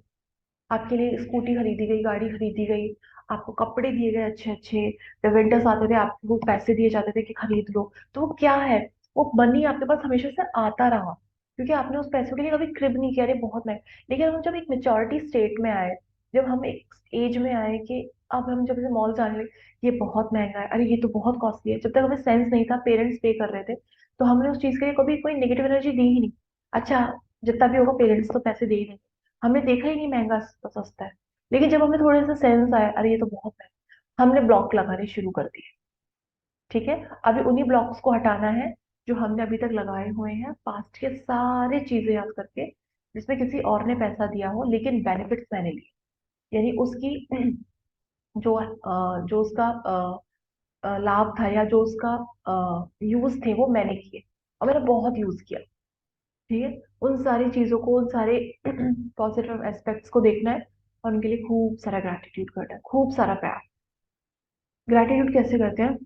आपके लिए स्कूटी खरीदी गई, गाड़ी खरीदी गई, आपको कपड़े दिए गए अच्छे अच्छे, जब विंटर्स आते थे आपको पैसे दिए जाते थे कि खरीद लो। तो वो क्या है, वो मनी आपके पास हमेशा से आता रहा, क्योंकि आपने उस पैसों के लिए कभी क्रिब नहीं किया, अरे बहुत महंगा। लेकिन हम जब एक मेच्योरिटी स्टेट में आए, जब हम एक एज में आए कि अब हम जब इसे मॉल जाने लगे, ये बहुत महंगा है, अरे ये तो बहुत कॉस्टली है, जब तक हमें सेंस नहीं था, पेरेंट्स पे कर रहे थे, तो हमने उस चीज के लिए कभी कोई नेगेटिव एनर्जी दी ही नहीं। अच्छा, जितना भी होगा पेरेंट्स तो पैसे दे ही देंगे, हमने देखा ही नहीं महंगा सस्ता है। लेकिन जब हमें थोड़ा सा सेंस आया, अरे ये तो बहुत महंगा, हमने ब्लॉक लगाने शुरू कर दिए। ठीक है, अभी उन्हीं ब्लॉक्स को हटाना है जो हमने अभी तक लगाए हुए हैं, पास्ट के सारे चीजें याद करके, जिसमें किसी और ने पैसा दिया हो लेकिन बेनिफिट्स मैंने लिए, यानी उसकी जो उसका लाभ था, या जो उसका यूज थे वो मैंने किए, और मैंने बहुत यूज किया। ठीक है, उन सारी चीजों को, उन सारे पॉजिटिव एस्पेक्ट्स को देखना है, और उनके लिए खूब सारा ग्रैटिट्यूड करना है, खूब सारा प्यार। ग्रैटिट्यूड कैसे करते हैं,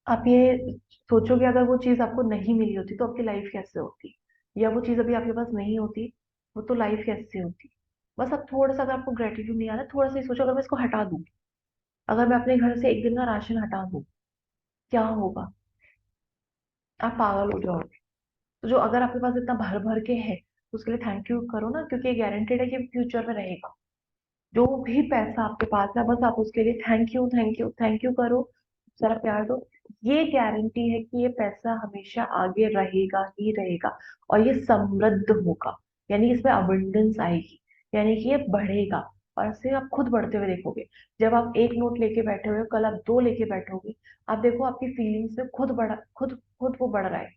आप ये सोचोगे अगर वो चीज आपको नहीं मिली होती तो आपकी लाइफ कैसे होती, या वो चीज अभी आपके पास नहीं होती, वो तो लाइफ कैसे होती। बस आप थोड़ा सा, अगर आपको ग्रेटिट्यूड नहीं आ रहा, थोड़ा सा ये सोचो, अगर मैं इसको हटा दूं, अगर मैं अपने घर से एक दिन का राशन हटा दूं, क्या होगा, आप पागल हो जाओगे। तो जो अगर आपके पास इतना भर भर के है, तो उसके लिए थैंक यू करो ना, क्योंकि ये गारंटेड है कि फ्यूचर में रहेगा। जो भी पैसा आपके पास है बस आप उसके लिए thank you thank you thank you करो, सारा प्यार दो। ये गारंटी है कि ये पैसा हमेशा आगे रहेगा ही रहेगा, और ये समृद्ध होगा, यानी इसमें अबंडेंस आएगी, यानी कि ये बढ़ेगा। और इससे आप खुद बढ़ते हुए देखोगे। जब आप एक नोट लेके बैठे हुए हो, कल आप दो लेके बैठोगे, आप देखो आपकी फीलिंग्स में खुद बढ़ा, खुद खुद वो बढ़ रहा है।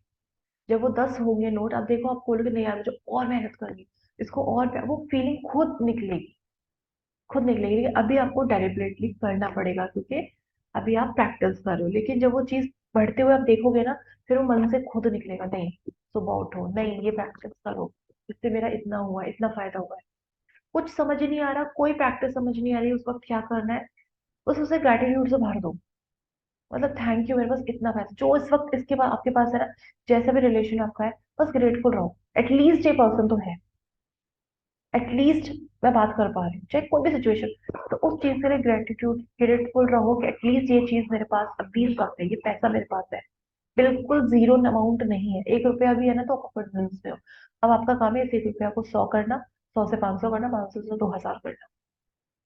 जब वो 10 होंगे नोट, आप देखो आप बोलोगे नहीं यार मुझे और मेहनत करनी है, इसको और वो फीलिंग खुद निकलेगी, खुद निकलेगी। लेकिन अभी आपको डेलिबरेटली करना पड़ेगा, क्योंकि अभी आप प्रैक्टिस कर रहे हो। लेकिन जब वो चीज बढ़ते हुए आप देखोगे ना, फिर वो मन से खुद निकलेगा, नहीं सुबह उठो, नहीं ये प्रैक्टिस करो, इससे मेरा इतना हुआ है, इतना फायदा हुआ है। कुछ समझ नहीं आ रहा, कोई प्रैक्टिस समझ नहीं आ रही उस वक्त क्या करना है, बस उसे ग्रेटिट्यूड से भर दो। मतलब थैंक यू, मेरे पास इतना पैसा जो इस वक्त इसके पास आपके पास है ना, जैसा भी रिलेशन आपका है, बस ग्रेटफुल रहो। एटलीस्ट ये पर्सन तो है, एटलीस्ट मैं बात कर पा रही हूँ, चाहे कोई भी सिचुएशन। तो उस चीज के लिए ग्रेटिट्यूड, ग्रेटफुल रहो कि एटलीस्ट ये चीज मेरे पास अभी इस वक्त है, ये पैसा मेरे पास है। बिल्कुल जीरो अमाउंट नहीं है, 1 रुपया भी है ना तो आप अबंडेंस में हो। अब आपका काम है इस 1 रुपया को 100 करना, 100 से 500 करना, 500 से 2000 करना।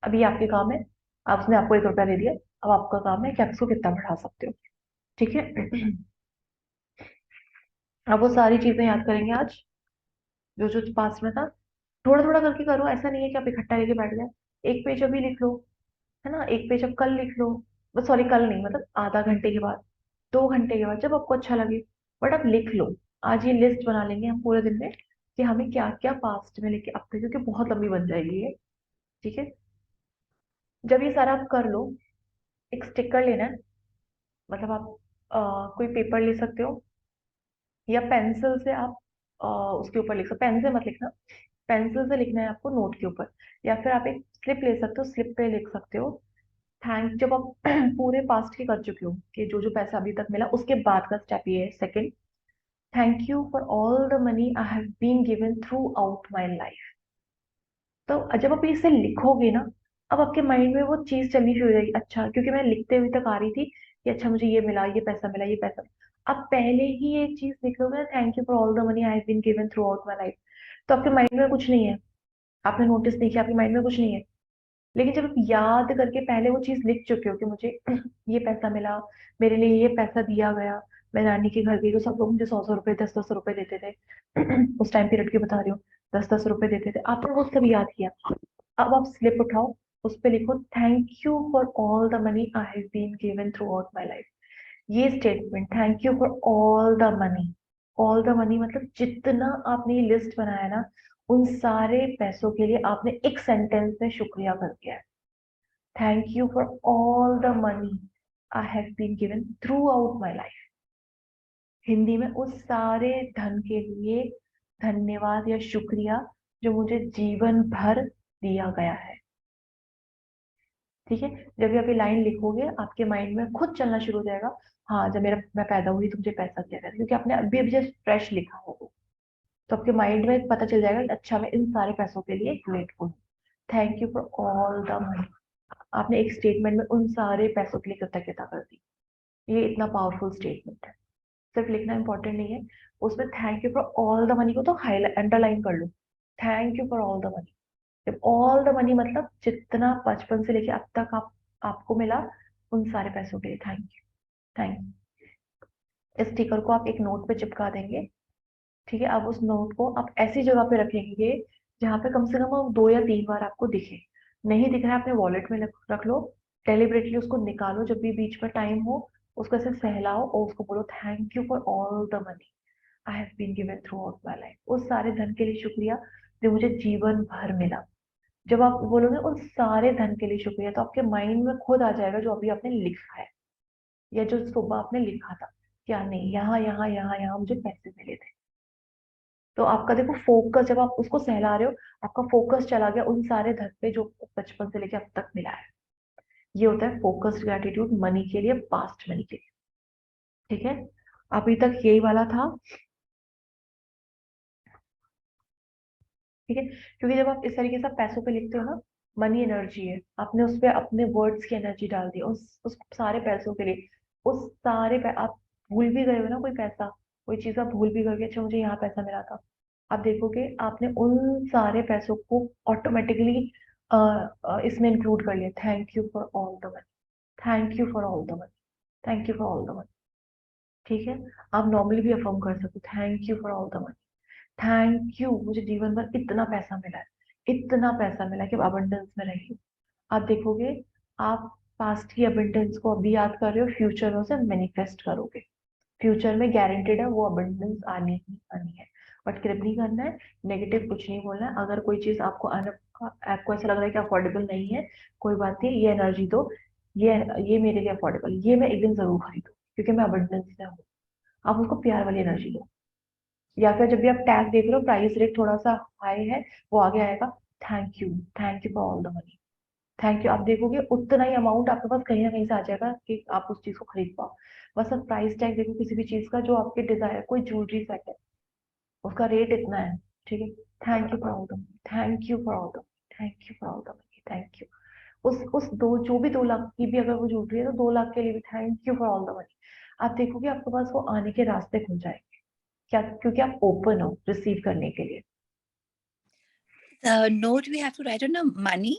अभी आपके काम है, आप उसने आपको 1 रुपया दे दिया, अब आपका काम है कि आप इसको कितना बढ़ा सकते हो। ठीक है। अब वो सारी चीजें याद करेंगे आज, जो जो पास में था। थोड़ा थोड़ा करके करो, ऐसा नहीं है कि आप इकट्ठा लेके बैठ जाए। एक पेज अभी लिख लो, है ना, एक पेज अब कल लिख लो। बस सॉरी, कल नहीं, मतलब आधा घंटे के बाद, 2 घंटे के बाद, जब आपको अच्छा लगे। बट आप लिख लो। आज ये लिस्ट बना लेंगे हम पूरे दिन में कि हमें क्या क्या पास्ट में लेके अब तक, क्योंकि बहुत लंबी बन जाएगी ये। ठीक है। जब ये सारा आप कर लो, एक स्टिकर लेना है। मतलब आप कोई पेपर ले सकते हो, या पेंसिल से आप उसके ऊपर लिख सकते हो, पेन से मत लिखना, पेंसिल से लिखना है आपको नोट के ऊपर। या फिर आप एक स्लिप ले सकते हो, स्लिप पे लिख सकते हो थैंक, जब आप पूरे पास्ट के कर चुके हो कि जो जो पैसा अभी तक मिला, उसके बाद का स्टेप ये है second, thank you for all the money I have been given throughout my life. तो जब आप इसे लिखोगे ना, अब आपके माइंड में वो चीज चलनी शुरू हो जाएगी, अच्छा क्योंकि मैं लिखते हुए तक आ रही थी कि अच्छा मुझे ये मिला, ये पैसा मिला, ये पैसा। अब पहले ही एक चीज लिख लोगे, thank you for all the money I have been given throughout my life, तो आपके माइंड में कुछ नहीं है, आपने नोटिस नहीं किया, आपके माइंड में कुछ नहीं है। लेकिन जब आप याद करके पहले वो चीज लिख चुके हो कि मुझे ये पैसा मिला, मेरे लिए ये पैसा दिया गया, मैं नानी के घर गई तो सब लोग मुझे 100-100 रुपए, 10-10 रुपए देते थे। उस टाइम पीरियड की बता रही हूँ, 10-10 रुपए देते थे, आपने वो सब याद किया। अब आप स्लिप उठाओ, उस पे लिखो thank you for all the money I have been given throughout my life. ये statement, thank you for all the money, all the money मतलब जितना आपने ये लिस्ट बनाया ना, उन सारे पैसों के लिए आपने एक सेंटेंस में शुक्रिया कर दिया है। Thank you for all the money I have been given throughout my life. Hindi में उस सारे धन के लिए धन्यवाद या शुक्रिया जो मुझे जीवन भर दिया गया है। ठीक है। जब ये अभी लाइन लिखोगे, आपके माइंड में खुद चलना शुरू हो जाएगा, हाँ जब मेरा मैं पैदा हुई तो मुझे पैसा दिया गया था, क्योंकि आपने अभी अभी जस्ट फ्रेश लिखा है वो। तो आपके माइंड में पता चल जाएगा कि अच्छा मैं इन सारे पैसों के लिए ग्रेटफुल हूँ। Thank you for all the money, आपने एक स्टेटमेंट में उन सारे पैसों के लिए कृतज्ञता कर दी। ये इतना पावरफुल स्टेटमेंट है। सिर्फ लिखना इंपॉर्टेंट नहीं है, उसमें thank you for all the money को तो हाईलाइट अंडरलाइन कर लो। Thank you for all the money, जब ऑल द मनी मतलब जितना बचपन से लेके अब तक आपको मिला, उन सारे पैसों के लिए थैंक यू। थैंक, इस स्टिकर को आप एक नोट पे चिपका देंगे। ठीक है। अब उस नोट को आप ऐसी जगह पे रखेंगे जहाँ पे कम से कम वो 2 या 3 बार आपको दिखे। नहीं दिख रहा है, अपने वॉलेट में रख लो। डेलिबरेटली उसको निकालो, जब भी बीच में टाइम हो उसको ऐसे फैलाओ और उसको बोलो thank you for all the money I have been given throughout my life. उस सारे धन के लिए शुक्रिया जो मुझे जीवन भर मिला। जब आप बोलोगे उन सारे धन के लिए शुक्रिया, तो आपके माइंड में खुद आ जाएगा जो अभी आपने लिखा है, या जो सुबह आपने लिखा था, क्या नहीं यहाँ यहाँ यहाँ यहाँ मुझे पैसे मिले थे। तो आपका देखो फोकस, जब आप उसको सहला रहे हो, आपका फोकस चला गया उन सारे धन पे जो बचपन से लेके अब तक मिला है। ये होता है फोकस्ड ग्रेटिट्यूड मनी के लिए, पास्ट मनी के लिए। ठीक है। अभी तक यही वाला था। ठीक है। क्योंकि जब आप इस तरीके से पैसों पे लिखते हो ना, मनी एनर्जी है, आपने उस पे अपने वर्ड्स की एनर्जी डाल दी उस सारे पैसों के लिए। उस आप भूल भी गए हो ना कोई पैसा, कोई चीज आप भूल भी गए, अच्छा मुझे यहाँ पैसा मिला था, आप देखोगे आपने उन सारे पैसों को ऑटोमेटिकली इसमें इंक्लूड कर लिया, thank you for all the money, thank you for all the money, thank you for all the money. ठीक है, आप नॉर्मली भी अफर्म कर सकते हो, thank you for all the money, thank you, मुझे जीवन भर इतना पैसा मिला है, इतना पैसा मिला है कि अबंडेंस में रहिए। आप देखोगे, आप पास्ट की अबंडेंस को अभी याद कर रहे हो, फ्यूचर में उसे मैनिफेस्ट करोगे, फ्यूचर में गारंटेड है वो अबंडेंस आनी ही आनी है। बट कृप नहीं करना है, नेगेटिव कुछ नहीं बोलना है। अगर कोई चीज आपको ऐसा लग रहा है कि अफोर्डेबल नहीं है, कोई बात नहीं, ये एनर्जी दो, ये मेरे लिए अफोर्डेबल, ये मैं एक दिन जरूर खरीदूं क्योंकि मैं अबंडेंस में हूँ। आप उसको प्यार वाली एनर्जी दो। या फिर जब भी आप टैग देख रहे हो, प्राइस रेट थोड़ा सा हाई है, वो आगे आएगा, thank you, thank you for all the money, thank you. आप देखोगे उतना ही अमाउंट आपके पास कहीं ना कहीं से आ जाएगा कि आप उस चीज को खरीद पाओ। बस आप प्राइस टैग देखो किसी भी चीज का जो आपके डिजायर, कोई ज्वेलरी सेट है, उसका रेट इतना है, ठीक है, thank you for all the money, thank you for all the money, thank you for all the money, thank you. उस दो, जो भी 2 लाख की भी अगर वो ज्वेलरी है तो 2 लाख के लिए भी thank you for all the money. आप देखोगे आपके पास वो आने के रास्ते खुल जाएंगे। क्या? क्योंकि आप ओपन हो रिसीव करने के लिए। The note we have to write on the money.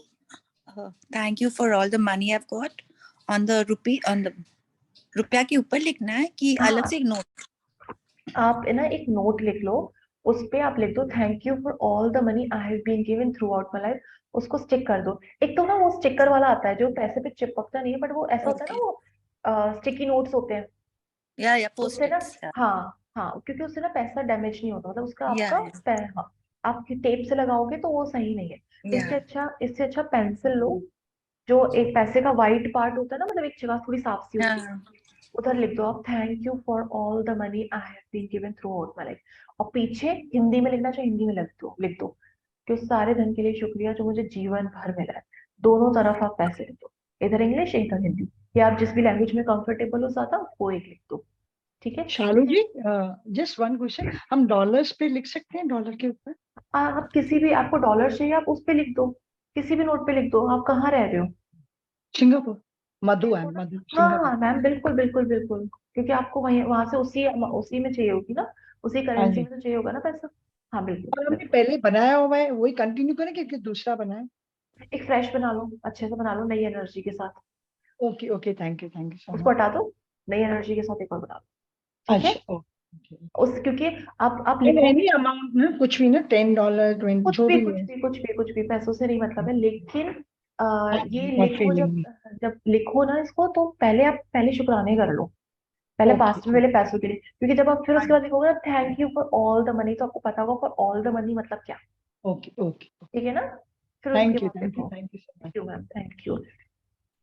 Thank you for all the money I've got. On the rupee, on the रुपया के ऊपर लिखना है कि अलग से हाँ, एक नोट? आप है ना एक नोट लिख लो, उस पे आप लिख दो, thank you for all the money I have been given throughout my life. उसको स्टिक कर दो। एक तो ना वो स्टिकर वाला आता है जो पैसे पे चिपकता नहीं है, बट वो ऐसा होता है ओके, ना, वो स्टिकी नोट्स होते हैं। या पोस्ट उससे ना, इट्स, हाँ हाँ, क्योंकि उससे ना पैसा डैमेज नहीं होता, मतलब उसका या आपका हाँ, आप टेप से लगाओगे तो वो सही नहीं है। तो या इससे अच्छा पेंसिल लो, जो एक पैसे का वाइट पार्ट होता है ना, मतलब एक जगह थोड़ी साफ सी होती है, हाँ उधर लिख दो आप, thank you for all the money I have been given throughout my life. और पीछे हिंदी में लिखना चाहिए, हिंदी में लिख दो कि उस सारे धन के लिए शुक्रिया जो मुझे जीवन भर मिला है। दोनों तरफ आप पैसे लिख दो, इधर इंग्लिश इधर हिंदी, या आप जिस भी लैंग्वेज में कंफर्टेबल हो ज्यादा वो एक लिख दो। ठीक है। शालू जी, जस्ट वन क्वेश्चन, हम डॉलर्स पे लिख सकते हैं, डॉलर के ऊपर? आप किसी भी, आपको डॉलर चाहिए आप उस पे लिख दो, किसी भी नोट पे लिख दो। आप कहाँ रह रहे हो? सिंगापुर। मधु है, सिंगापुर ना? मधु, हाँ सिंगापुर। हाँ मैम, बिल्कुल बिल्कुल बिल्कुल, क्योंकि आपको वहीं वहां से उसी उसी में चाहिए होगी ना, उसी हाँ करेंसी जी। में तो चाहिए होगा ना पैसा। हाँ बिल्कुल और हमने बिल्कुल। पहले बनाया हुआ है वही कंटिन्यू करें कि दूसरा बनाए? एक फ्रेश बना लो, अच्छे से बना लो, नई एनर्जी के साथ। Okay okay, thank you so उसको मच। हटा दो, नई एनर्जी के साथ एक और बना लो। ठीक है। अच्छा, ओके। उस क्योंकि आप एंड लिखोगे एनी ना, अमाउंट ना, कुछ भी ना, $10, 20, कुछ जो भी भी कुछ है। भी कुछ भी कुछ भी, पैसों से नहीं मतलब है, लेकिन हाँ ये जी, और लिखो, फीलिंग जब भी। जब लिखो ना इसको, तो पहले शुक्राने कर लो, पहले ओके पास्ट में पहले पैसों के लिए, क्योंकि जब आप फिर हाँ उसके बाद लिखोगे ना thank you for all the money, तो आपको पता होगा फॉर ऑल द मनी मतलब क्या। Okay okay. ठीक है ना? फिर उसके थैंक यू बाद थैंक यू देखो। Thank you so much. Thank you ma'am, thank you.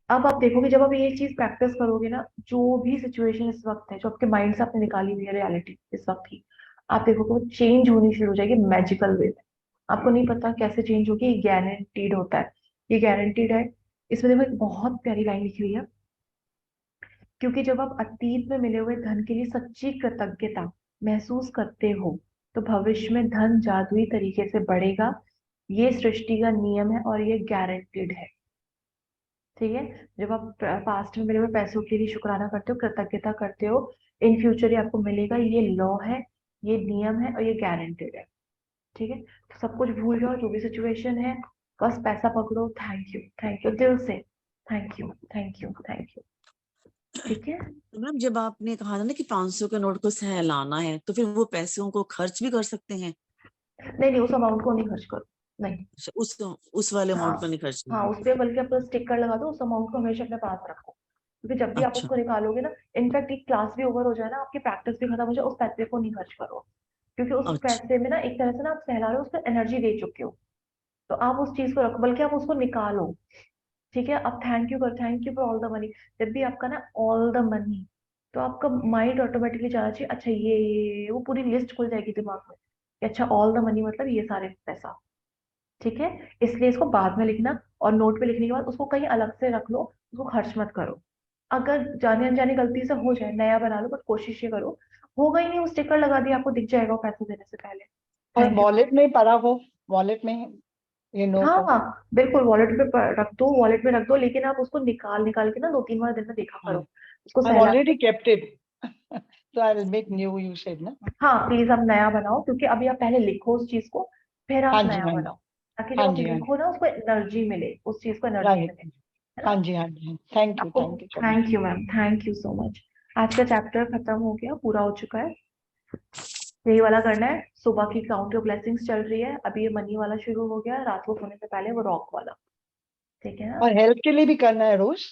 अब आप देखोगे जब आप ये चीज प्रैक्टिस करोगे ना, जो भी सिचुएशन इस वक्त है, जो आपके माइंड से आपने निकाली हुई है रियलिटी इस वक्त की, आप देखोगे वो चेंज होनी शुरू हो जाएगी मैजिकल वे में। आपको नहीं पता कैसे चेंज होगी, ये गारंटीड होता है, ये गारंटीड है। इसमें देखो एक बहुत प्यारी लाइन लिखी हुई है, क्योंकि जब आप अतीत में मिले हुए धन के लिए सच्ची कृतज्ञता महसूस करते हो, तो भविष्य में धन जादुई तरीके से बढ़ेगा। ये सृष्टि का नियम है और ये गारंटेड है। ठीक है। जब आप पास्ट में मिले हुए पैसों के लिए शुक्राना करते हो, कृतज्ञता करते हो, इन फ्यूचर ये आपको मिलेगा, ये लॉ है, ये नियम है और ये गारंटेड है। ठीक है। तो सब कुछ भूल जाओ, जो भी सिचुएशन है, बस पैसा पकड़ो, थैंक यू दिल से, thank you thank you thank you. ठीक है। तो मैम, जब आपने कहा था ना कि 500 के नोट को सहलाना है, तो फिर वो पैसों को खर्च भी कर सकते हैं? नहीं नहीं, उस अमाउंट को नहीं खर्च करो, नहीं। अच्छा, उस वाले हाँ अमाउंट को नहीं खर्च हाँ, करना? उस पे बल्कि आप स्टिकर लगा दो, उस अमाउंट को हमेशा अपने पास रखो, क्योंकि जब भी आप अच्छा उसको निकालोगे ना, इनफैक्ट एक क्लास भी ओवर हो जाए ना, आपकी प्रैक्टिस भी खत्म हो जाए, उस पैसे को नहीं खर्च करो, क्योंकि उस अच्छा। पैसे में ना एक तरह से ना आप सहला रहे हो, उस पर एनर्जी दे चुके हो। तो आप उस चीज को रखो, बल्कि आप उसको निकालो। ठीक है। अब थैंक यू करो, thank you for all the money. जब भी आपका ना ऑल द मनी, तो आपका माइंड ऑटोमेटिकली जाना चाहिए, अच्छा वो पूरी लिस्ट खुल जाएगी दिमाग में कि अच्छा ऑल द मनी मतलब ये सारे पैसा। ठीक है। इसलिए इसको बाद में लिखना, और नोट पे लिखने के बाद उसको कहीं अलग से रख लो, उसको खर्च मत करो। अगर जाने अनजाने गलती से हो जाए, नया बना लो, बट कोशिश ये करो, होगा ही नहीं, वो स्टिकर लगा दिया, आपको दिख जाएगा वो पैसे देने से पहले, और थैंक यू। वॉलेट में पड़ा हो, वॉलेट में ये नोट हाँ हो। हाँ बिल्कुल, वॉलेट पे रख दो, वॉलेट में रख दो, लेकिन आप उसको निकाल निकाल के ना 2-3 बार दिन में देखा हाँ, करो, उसको I've सहला। already kept it. So I'll make new, you said ना? हाँ प्लीज आप नया बनाओ, क्योंकि अभी आप पहले लिखो उस चीज को, फिर हाँ आप जी नया हाँ जी। बनाओ। ताकि जब हाँ आप जी, हाँ जी, लिखो ना उसको एनर्जी मिले, उस चीज को एनर्जी राइट, मिले, है ना। हाँ जी, हाँ जी, थैंक आपको you so much. Thank you ma'am, thank you so much. आज का चैप्टर खत्म हो गया, पूरा हो चुका है। यही वाला करना है, सुबह की काउंट योर ब्लेसिंग्स चल रही है, अभी ये मनी वाला शुरू हो गया, रात को सोने से पहले वो रॉक वाला, ठीक है ना। और हेल्थ के लिए भी करना है रोज।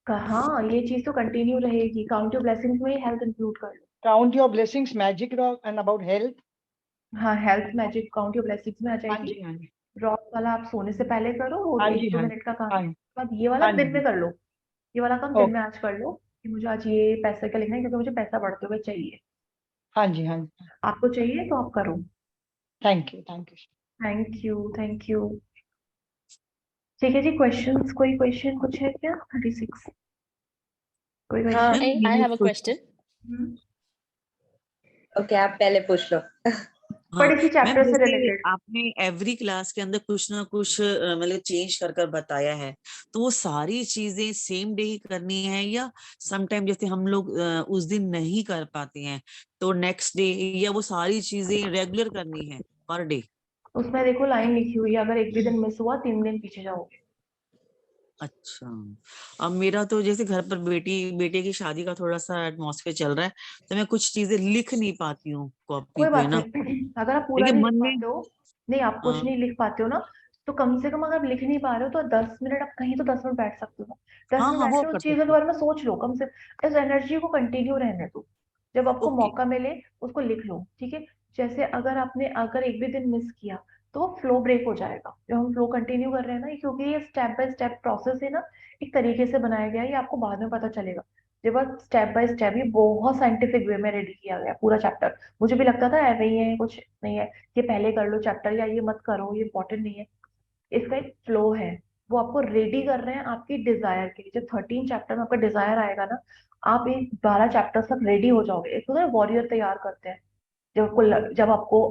हाँ ये चीज तो कंटिन्यू रहेगी, काउंट योर ब्लेसिंग्स में ही हेल्थ इंक्लूड कर लो। Count your blessings, magic rock and about health. हाँ health magic count your blessings में आ हाँ जाएगी। जी, हाँ जी, रॉक वाला आप सोने से पहले करो, वो हाँ एक जी, दो हाँ जी, मिनट का काम हाँ है। जी, उसके बाद ये वाला हाँ दिन में जी, कर लो, ये वाला काम दिन में ओके, आज कर लो, कि मुझे आज ये पैसे का लिखना है क्योंकि मुझे पैसा बढ़ते हुए चाहिए। हाँ जी, हाँ जी, आपको चाहिए तो आप करो। Thank you, thank you. Thank you, thank you. ठीक है जी, क्वेश्चंस, कोई क्वेश्चन कुछ है क्या? 36 कोई हाँ, question? I have a question. Okay, आप पहले पूछ लो। हाँ बड़े सी मैम, चैप्टर से जैसे रिलेटेड। आपने एवरी क्लास के अंदर कुछ ना कुछ मतलब चेंज कर कर बताया है, तो वो सारी चीजें सेम डे ही करनी है, या समटाइम जैसे हम लोग उस दिन नहीं कर पाते हैं तो नेक्स्ट डे, या वो सारी चीजें रेगुलर करनी है पर डे? उसमें देखो लाइन लिखी हुई है, अगर एक भी दिन मिस हुआ 3 दिन पीछे जाओगे। अच्छा, अब मेरा तो जैसे घर पर बेटे की शादी का थोड़ा सा एटमॉस्फेयर चल रहा है, तो मैं कुछ चीजें लिख नहीं पाती हूँ कॉपी कोई पे बात ना, नहीं, अगर आप पूरा देखिए नहीं लिख मन में। पाते हो, नहीं आप कुछ हाँ नहीं लिख पाते हो ना, तो कम से कम अगर आप लिख नहीं पा रहे हो तो 10 मिनट आप कहीं तो 10 मिनट बैठ सकते हो ना। दस हाँ मिनट हाँ, बैठ वो के उस कर चीजों के सकते बारे में सोच लो, कम से इस एनर्जी को कंटिन्यू रहने दो। जब आपको ओके। मौका मिले उसको लिख लो, ठीक है। जैसे अगर एक भी दिन मिस किया तो वो फ्लो ब्रेक हो जाएगा। जब हम फ्लो कंटिन्यू कर रहे हैं ना, क्योंकि ये स्टेप बाय स्टेप प्रोसेस है ना, एक तरीके से बनाया गया है, ये आपको बाद में पता चलेगा। जब आप स्टेप बाय स्टेप, ये बहुत साइंटिफिक वे में रेडी किया गया है पूरा चैप्टर। मुझे भी लगता था ऐसे ही है, कुछ नहीं है, ये पहले कर लो चैप्टर, या ये मत करो, ये इंपॉर्टेंट नहीं है। इसका एक फ्लो है, वो आपको रेडी कर रहे हैं आपकी डिजायर के लिए। जब 13 चैप्टर में आपका डिजायर आएगा ना, आप एक 12 चैप्टर तक रेडी हो जाओगे। एक तो वॉरियर तैयार करते हैं, जब आपको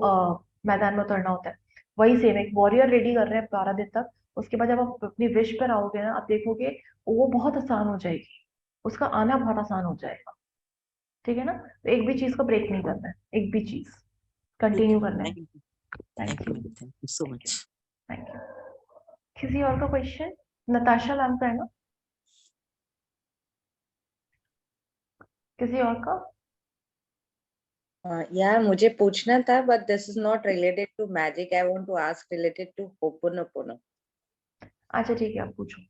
मैदान में उतरना होता है, वही सेम एक वॉरियर रेडी कर रहे हैं 12 दिन तक। उसके बाद जब आप अपनी विश पर आओगे ना, आप देखोगे वो बहुत आसान हो जाएगी, उसका आना बहुत आसान हो जाएगा, ठीक है ना। तो एक भी चीज को ब्रेक नहीं करना है, एक भी चीज ओके कंटिन्यू मैम, करना है। Thank you. Thank thank you you, ma'am, thank you so thank you, much. Thank you. किसी और का क्वेश्चन? नताशा मैम का है ना, किसी और का? यार मुझे पूछना था, but this is not related to magic. I want to ask related to Ho'oponopono. अच्छा ठीक है, आप पूछो।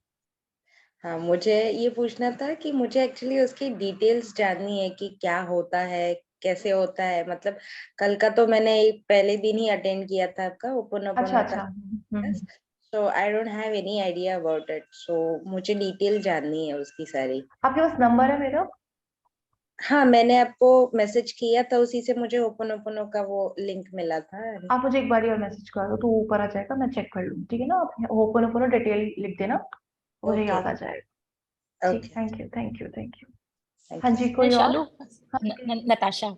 हाँ, मुझे ये पूछना था कि मुझे एक्चुअली उसकी डिटेल्स जाननी है कि क्या होता है, कैसे होता है। मतलब कल का तो मैंने पहले दिन ही अटेंड किया था आपका अच्छा Ho'oponopono का अच्छा, class, so I don't have any idea about it. So मुझे डिटेल जाननी है उसकी सारी। आपके पास नंबर है मेरा? हाँ, मैंने आपको मैसेज किया था, उसी से मुझे Ho'oponopono का वो लिंक मिला था। आप मुझे एक बार और मैसेज कर दो तो वो ऊपर आ जाएगा, मैं चेक कर लूँ, ठीक है ना। आप होपोनोपोनो डिटेल लिख देना, मुझे ओके याद आ जाएगा। ठीक, okay, thank you, thank you, thank you. Thank हाँ यू। जी, कोई और? शालू, हाँ जी, नताशा, हाँ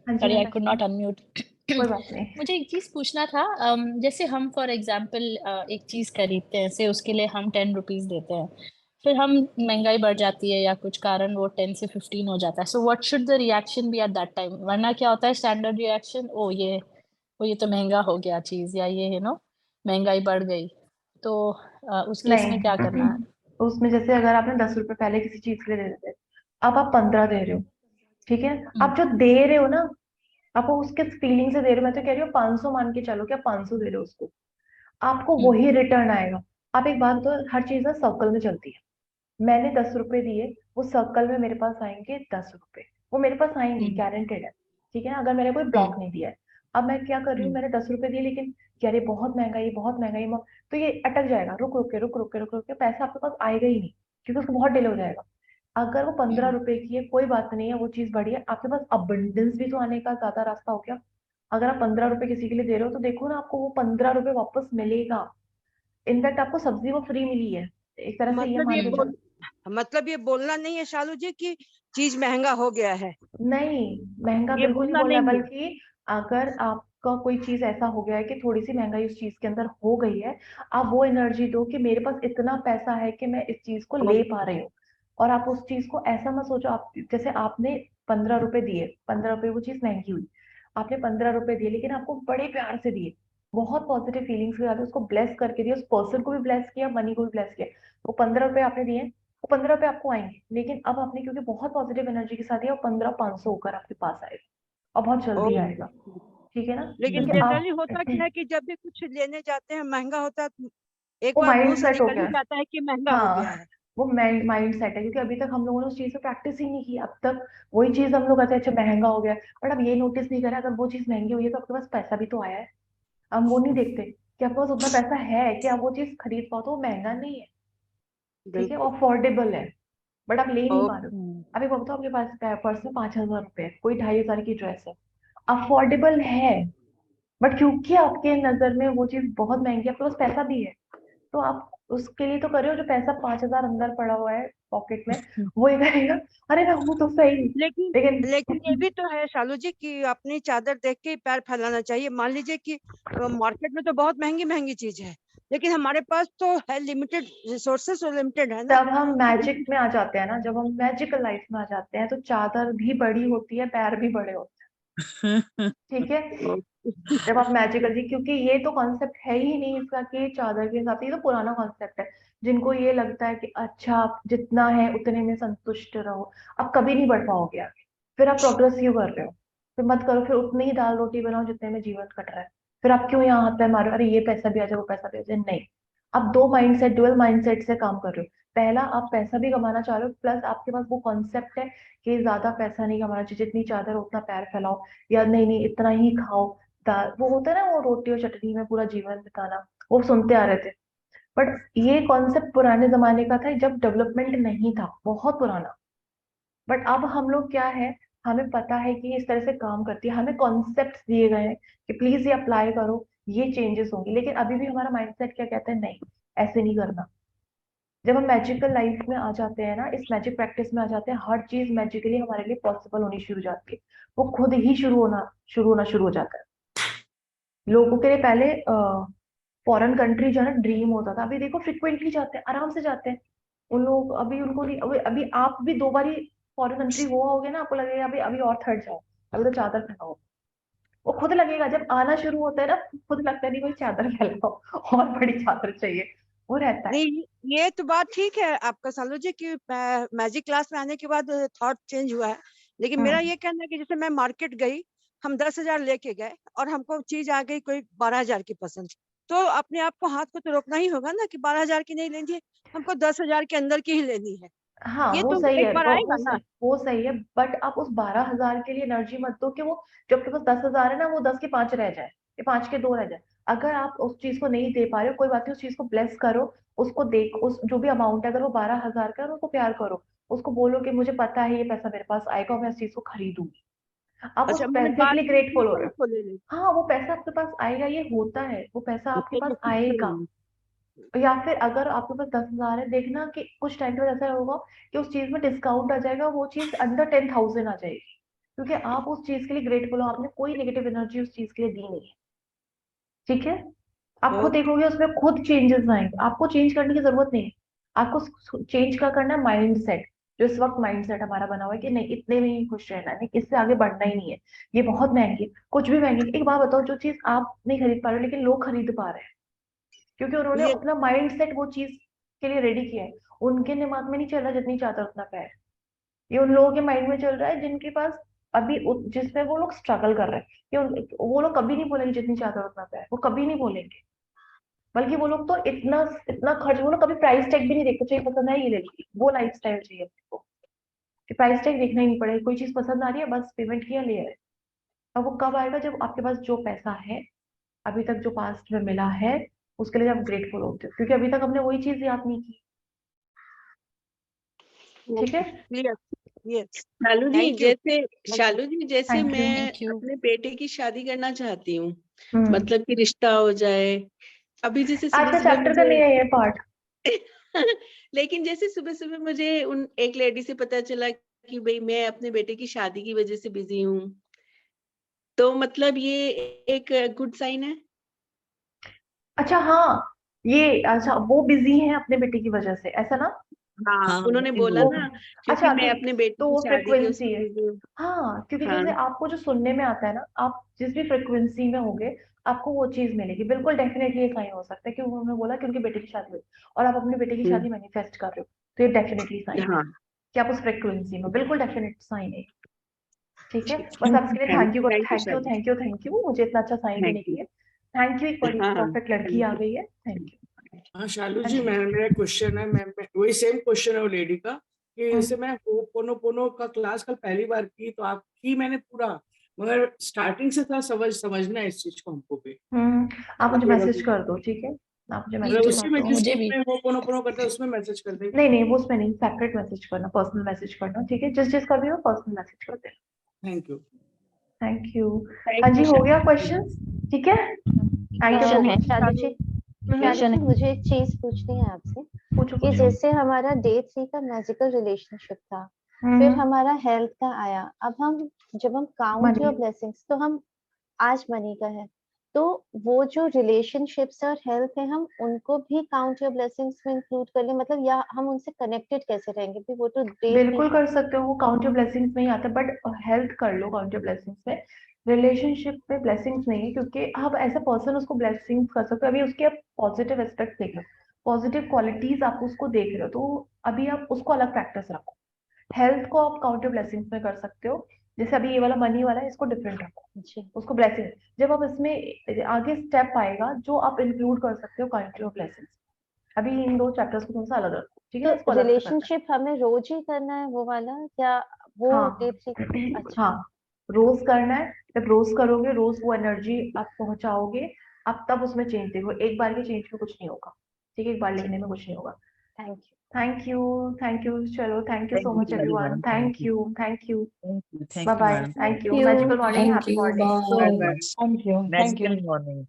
जी sorry I could Natasha, not unmute. कोई बात नहीं। मुझे एक चीज पूछना था। जैसे हम फॉर एग्जांपल एक चीज खरीदते हैं, से उसके लिए हम 10 रुपीज देते हैं, फिर हम महंगाई बढ़ जाती है या कुछ कारण वो 10 से 15 हो जाता है, so what should the reaction be at that time? वरना क्या होता है स्टैंडर्ड रिएक्शन, ये तो महंगा हो गया चीज, या ये महंगाई बढ़ गई, तो उस केस में क्या करना है? नहीं, उसमें जैसे अगर आपने 10 रुपए पहले किसी चीज के लिए दे रहे थे, अब आप 15 दे रहे हो, ठीक है। आप जो दे रहे हो ना, आप वो उसके फीलिंग से दे रहे हो। मैं तो कह रही हूँ 500 मान के चलो, क्या 500 दे रहे हो उसको, आपको हम्म, वही रिटर्न आएगा। आप एक बात तो, हर चीज ना सर्कल में चलती है। मैंने 10 रुपए दिए, वो सर्कल में मेरे पास आएंगे 10 रुपए, वो मेरे पास आएंगे, हम्म, गारंटेड है, ठीक है ना। अगर मैंने कोई हम्म, ब्लॉक नहीं दिया है, अब मैं क्या कर रही हूँ, हम्म, मैंने 10 रुपए दिए, लेकिन यार ये बहुत महंगाई, बहुत महंगाई, तो ये अटक जाएगा, रुक रुक के पैसा आपके पास आएगा ही नहीं, क्योंकि उसको बहुत डिले हो जाएगा। अगर वो 15 रुपए की है, कोई बात नहीं है, वो चीज बढ़िया, आपके पास अबंडेंस भी तो आने का ज्यादा रास्ता हो गया। अगर आप 15 रुपए किसी के लिए दे रहे हो, तो देखो ना, आपको वो 15 रुपए वापस मिलेगा। इनफैक्ट आपको सब्जी वो फ्री मिली है, एक तरह से ये मतलब मान ये के हम्म, चलो। मतलब ये बोलना नहीं है शालू जी कि चीज महंगा हो गया है, नहीं, महंगा ये बिल्कुल नहीं बोलना बोलना है, नहीं है। बल्कि अगर आपका कोई चीज ऐसा हो गया है कि थोड़ी सी महंगाई उस चीज के अंदर हो गई है, आप वो एनर्जी दो कि मेरे पास इतना पैसा है कि मैं इस चीज को ले पा रही हूँ। और आप उस चीज को ऐसा मत सोचो, आप जैसे आपने 15 रुपए दिए, 15 रुपए वो चीज महंगी हुई, आपने 15 रुपए दिए, लेकिन आपको बड़े प्यार से दिए, बहुत पॉजिटिव फीलिंग्स के साथ उसको ब्लेस करके दिया, उस पर्सन को भी ब्लेस किया, मनी को भी ब्लेस किया। वो 15 रुपए आपने दिए, वो 15 रुपए आपको आएंगे, लेकिन अब आपने क्योंकि बहुत पॉजिटिव एनर्जी के साथ दिया, वो 15 500 होकर आपके पास आएगा और बहुत जल्दी आएगा। ठीक है ना, लेकिन क्योंकि आप जनरली होता क्या है कि जब भी कुछ लेने जाते हैं महंगा होता है तो एक वो बार माइंड मुंह से सेट हो निकल गया ही है। जाता है कि महंगा हो गया हाँ, है। वो माइंड सेट है, क्योंकि अभी तक हम लोगों ने उस चीज पे प्रैक्टिस ही नहीं की। अब तक वही चीज हम लोग कहते हैं अच्छा महंगा हो गया, बट अब ये नोटिस नहीं करा अगर वो चीज महंगी हुई है तो आपके पास पैसा भी तो आया है। हम वो नहीं देखते कि आपके पास उतना पैसा है कि आप वो चीज खरीद पाओ, तो वो महंगा नहीं है। ठीक है, वो बिल्कुल। अफोर्डेबल है, बट आप ले नहीं पा रहे हो। हम्म, अभी बताओ आपके पास पर्स में 5,000 रुपए है, कोई 2,500 की ड्रेस है, अफोर्डेबल है, बट क्योंकि आपके नजर में वो चीज बहुत महंगी है, आपके पास पैसा भी है, तो आप उसके लिए तो कर रहे हो। जो पैसा 5,000 अंदर पड़ा हुआ है पॉकेट में, वो ये कहेगा अरे ना वो तो सही, लेकिन लेकिन ये लेकिन भी तो है शालू जी कि अपनी चादर देख के ही पैर फैलाना चाहिए। मान लीजिए कि मार्केट में तो बहुत महंगी महंगी चीज है, लेकिन हमारे पास तो है लिमिटेड रिसोर्सेस और लिमिटेड है ना। जब हम मैजिक में आ जाते हैं ना, जब हम मैजिकल लाइफ में आ जाते हैं, तो चादर भी बड़ी होती है, पैर भी बड़े होते हैं। ठीक है, जब आप मैजिकल जी, क्योंकि ये तो कॉन्सेप्ट है ही नहीं इसका कि चादर के हिसाब से, ये तो पुराना कॉन्सेप्ट है। जिनको ये लगता है कि अच्छा आप जितना है उतने में संतुष्ट रहो, आप कभी नहीं बढ़ पाओगे आगे। फिर आप प्रोग्रेस क्यों कर रहे हो? फिर मत करो, फिर उतनी ही दाल रोटी बनाओ जितने में जीवन कट रहा है। फिर आप क्यों यहाँ हाथ पैर मारो, अरे ये पैसा भी आ जाए वो पैसा भी आ जाए, नहीं। आप दो माइंडसेट, डुअल माइंडसेट से काम कर रहे हो। पहला, आप पैसा भी कमाना चाह रहे हो, प्लस आपके पास वो कॉन्सेप्ट है कि ज्यादा पैसा नहीं कमाना चाहिए, जितनी चादर हो उतना पैर फैलाओ, या नहीं नहीं इतना ही खाओ। वो होता है ना, वो रोटी और चटनी में पूरा जीवन बिताना, वो सुनते आ रहे थे। बट ये कॉन्सेप्ट पुराने जमाने का था, जब डेवलपमेंट नहीं था, बहुत पुराना। बट अब हम लोग क्या है, हमें पता है कि ये इस तरह से काम करती है, हमें कॉन्सेप्ट दिए गए हैं कि प्लीज ये अप्लाई करो, ये चेंजेस होंगे, लेकिन अभी भी हमारा माइंडसेट क्या कहता है, नहीं ऐसे नहीं करना। जब हम मैजिकल लाइफ में आ जाते हैं ना, इस मैजिक प्रैक्टिस में आ जाते हैं, हर चीज मैजिकली हमारे लिए पॉसिबल होनी शुरू हो जाती है। वो खुद ही शुरू हो जाता है। लोगों के लिए पहले फॉरेन कंट्री जाना ड्रीम होता था, अभी देखो फ्रिक्वेंटली जाते हैं, आराम से जाते हैं। उन लोग अभी उनको नहीं, अभी आप भी 2 बार ही फॉरेन कंट्री हुआ होगे ना, आपको लगेगा अभी अभी और थर्ड जाओ, अभी तो चादर फैलाओ। वो खुद लगेगा जब आना शुरू होता है ना, खुद लगता है नहीं भाई चादर फैलाओ, और बड़ी चादर चाहिए, वो रहता है। नहीं, ये तो बात ठीक है आपका सालू जी कि मैजिक क्लास में आने के बाद थॉट चेंज हुआ है। लेकिन मेरा हम्म। ये कहना है कि जैसे मैं मार्केट गई, हम 10,000 लेके गए और हमको चीज आ गई कोई 12,000 की पसंद, तो अपने आप को हाथ को तो रोकना ही होगा ना कि 12,000 की नहीं लेनी है, हमको 10,000 के अंदर की ही लेनी है। हाँ ये वो तो सही एक है, बार आएगा ना। वो सही है, बट आप उस 12,000 के लिए एनर्जी मत दो कि वो, जो आपके पास 10,000 है ना, वो 10 के 5 रह जाए, या 5 के 2 रह जाए। अगर आप उस चीज को नहीं दे पा रहे हो, कोई बात नहीं, उस चीज को ब्लेस करो, उसको देख, उस जो भी अमाउंट है, अगर वो 12,000 का है, उसको प्यार करो, उसको बोलो कि मुझे पता है ये पैसा मेरे पास आएगा और मैं इस चीज को खरीदूंगी। आप उस अच्छा, मैंने पैसे के बात लिए नहीं की ग्रेटफुल हो तो रहे उसको ले ले। हो। हाँ, वो पैसा आपके पास आएगा, ये होता है, वो पैसा आपके तो पास फिक्स आएगा। करेंगे। या फिर अगर आपके पास 10,000 है, देखना कि कुछ टाइम के बाद ऐसा होगा कि उस चीज में डिस्काउंट आ जाएगा, वो चीज अंडर 10,000 आ जाएगी, क्योंकि आप उस चीज के लिए ग्रेटफुल हो, आपने कोई नेगेटिव एनर्जी उस चीज के लिए दी नहीं है। ठीक है, आप खुद ओके। देखोगे उसमें खुद चेंजेस आएंगे, आपको चेंज करने की जरूरत नहीं है। आपको चेंज क्या करना है, माइंड सेट। जो इस वक्त माइंड सेट हमारा बना हुआ है कि नहीं इतने में ही खुश रहना है, नहीं इससे आगे बढ़ना ही नहीं है, ये बहुत महंगी है, कुछ भी महंगी है। एक बात बताओ, जो चीज आप नहीं खरीद पा रहे हो लेकिन लोग खरीद पा रहे हैं, क्योंकि उन्होंने ये अपना माइंड सेट वो चीज के लिए रेडी किया है। उनके दिमाग में नहीं चल रहा जितनी चादर उतना पैर, ये उन लोगों के माइंड में चल रहा है जिनके पास अभी जिसमें वो लोग स्ट्रगल कर रहे हैं। वो लोग कभी नहीं बोलेंगे जितनी चादर उतना पैर, वो कभी नहीं बोलेंगे। बल्कि वो लोग तो इतना इतना खर्च, वो लोग कभी प्राइस टैग भी नहीं देखते, चाहिए पसंद है ये ले ली, वो लाइफ स्टाइल चाहिए उनको, कि प्राइस टैग देखना ही नहीं पड़ेगा, कोई चीज पसंद आ रही है बस पेमेंट किया ले आए। अब वो कब आएगा, जब आपके पास जो पैसा है अभी तक, जो पास्ट में मिला है, उसके लिए आप ग्रेटफुल होते हो, क्योंकि अभी तक हमने वही चीज याद नहीं की। ठीक है। Yes yes. Shalu ji thank you. जैसे थैंक यू। मैं थैंक यू। अपने बेटे की शादी करना चाहती हूँ, हम्म। मतलब कि रिश्ता हो जाए। अभी जैसे आज सुबह का सुबह चैप्टर का मुझे नहीं है ये पार्ट। लेकिन जैसे सुबह सुबह मुझे उन एक लेडी से पता चला कि भाई मैं अपने बेटे की शादी की वजह से बिजी हूँ, तो मतलब ये एक गुड साइन है। अच्छा हाँ, ये अच्छा वो बिजी हैं अपने बेटे की वजह से, ऐसा ना? हाँ हाँ उन्होंने वही बोला बोल ना, रही हूँ। क्योंकि अच्छा मैं अपने बेटे तो की वो शादी की फ्रिक्वेंसी उसमें है। busy हूँ। हाँ क्योंकि हाँ जैसे आपको जो सुनने में आता है ना, आप जिस भी फ्रिक्वेंसी में होगे आपको वो चीज मिलेगी। बिल्कुल डेफिनेटली ये साइन हो सकता है कि उन्होंने बोला कि उनके बेटे की शादी हुई और आप अपने बेटे की शादी मैनिफेस्ट कर रहे हो, तो ये डेफिनेटली साइन है हाँ कि आप उस फ्रिक्वेंसी में, बिल्कुल डेफिनेट साइन है। ठीक है, ठीक बस आप इसके लिए thank you thank you thank you sir, thank you thank you मुझे इतना अच्छा साइन देने थैंक के यू। लिए। थैंक यू, एक बड़ी हाँ परफेक्ट लड़की आ गई है, थैंक यू। हाँ शालू हाँ जी, जी। मेरा क्वेश्चन है, मैं वही सेम क्वेश्चन है वो लेडी का, कि जैसे मैं पोनो का क्लास कल पहली बार की, तो आपकी मैंने पूरा, मगर स्टार्टिंग से था समझना है इस चीज को हमको भी। आप मुझे आप लोगों मैसेज को- कर दो, ठीक है, आप मुझे मतलब मैसेज उसी कर में दो। जिस मुझे ग्रुप भी। में वो पोनो करते हैं उसमें मैसेज कर देंगे। नहीं नहीं, वो उसमें नहीं, सेपरेट मैसेज करना, पर्सनल मैसेज करना, ठीक है, जिस जिसका भी हो पर्सनल मैसेज कर देना। Thank you. Thank you. Thank हाँ यू जी, हो गया सर। क्वेश्चंस, ठीक है, थैंक यू सो क्वेश्चन है, मच। शालू जी, क्वेश्चन है। मुझे एक चीज पूछनी है आपसे पूछो कि पूछो। जैसे हमारा डे 3 का मैजिकल रिलेशनशिप था, फिर हम्म, हमारा हेल्थ का आया, अब हम जब हम काउंट योर मनी। ब्लेसिंग्स, तो हम आज मनी का है, तो वो जो रिलेशनशिप्स और हेल्थ है हम उनको भी काउंट योर ब्लेसिंग्स में इंक्लूड कर ले, मतलब या हम उनसे कनेक्टेड कैसे रहेंगे? भी वो तो डे 3 बिल्कुल का कर है। सकते हो, वो काउंट योर ब्लेसिंग्स में ही आता है, बट हेल्थ कर लो काउंट योर ब्लेसिंग्स में। रिलेशनशिप में ब्लेसिंग्स नहीं है, क्योंकि आप एज अ पर्सन उसको ब्लेसिंग्स कर सकते हो। अभी उसके आप पॉजिटिव एस्पेक्ट देख लो, पॉजिटिव क्वालिटीज आप उसको देख रहे हो, तो अभी आप उसको अलग प्रैक्टिस रखो। हेल्थ को आप काउंट योर ब्लेसिंग्स में कर सकते हो, जैसे अभी ये वाला मनी वाला है, इसको डिफरेंट रखो, जी, उसको ब्लेसिंग। जब आप इसमें आगे स्टेप आएगा जो आप इंक्लूड कर सकते हो काउंट योर ब्लेसिंग्स, अभी इन दो चैप्टर्स को थोड़ा सा अलग रखो, ठीक है तो ना, इसको अलग से करना है। रिलेशनशिप हमें रोज ही करना है वो वाला, या वो डे 3? हाँ अच्छा, हाँ, रोज करना है। जब रोज करोगे, रोज वो एनर्जी आप पहुंचाओगे, आप तब उसमें चेंज देखो। एक बार के चेंज में कुछ नहीं होगा, ठीक है, एक बार लिखने में कुछ नहीं होगा। Thank you. Thank you, thank you, चलो thank you thank so you much Shalu everyone, madam, thank you, thank you, bye thank you bye, madam, thank you, you. Magical morning, thank happy you, morning. Bye. Bye. Thank you, thank you. Magical morning.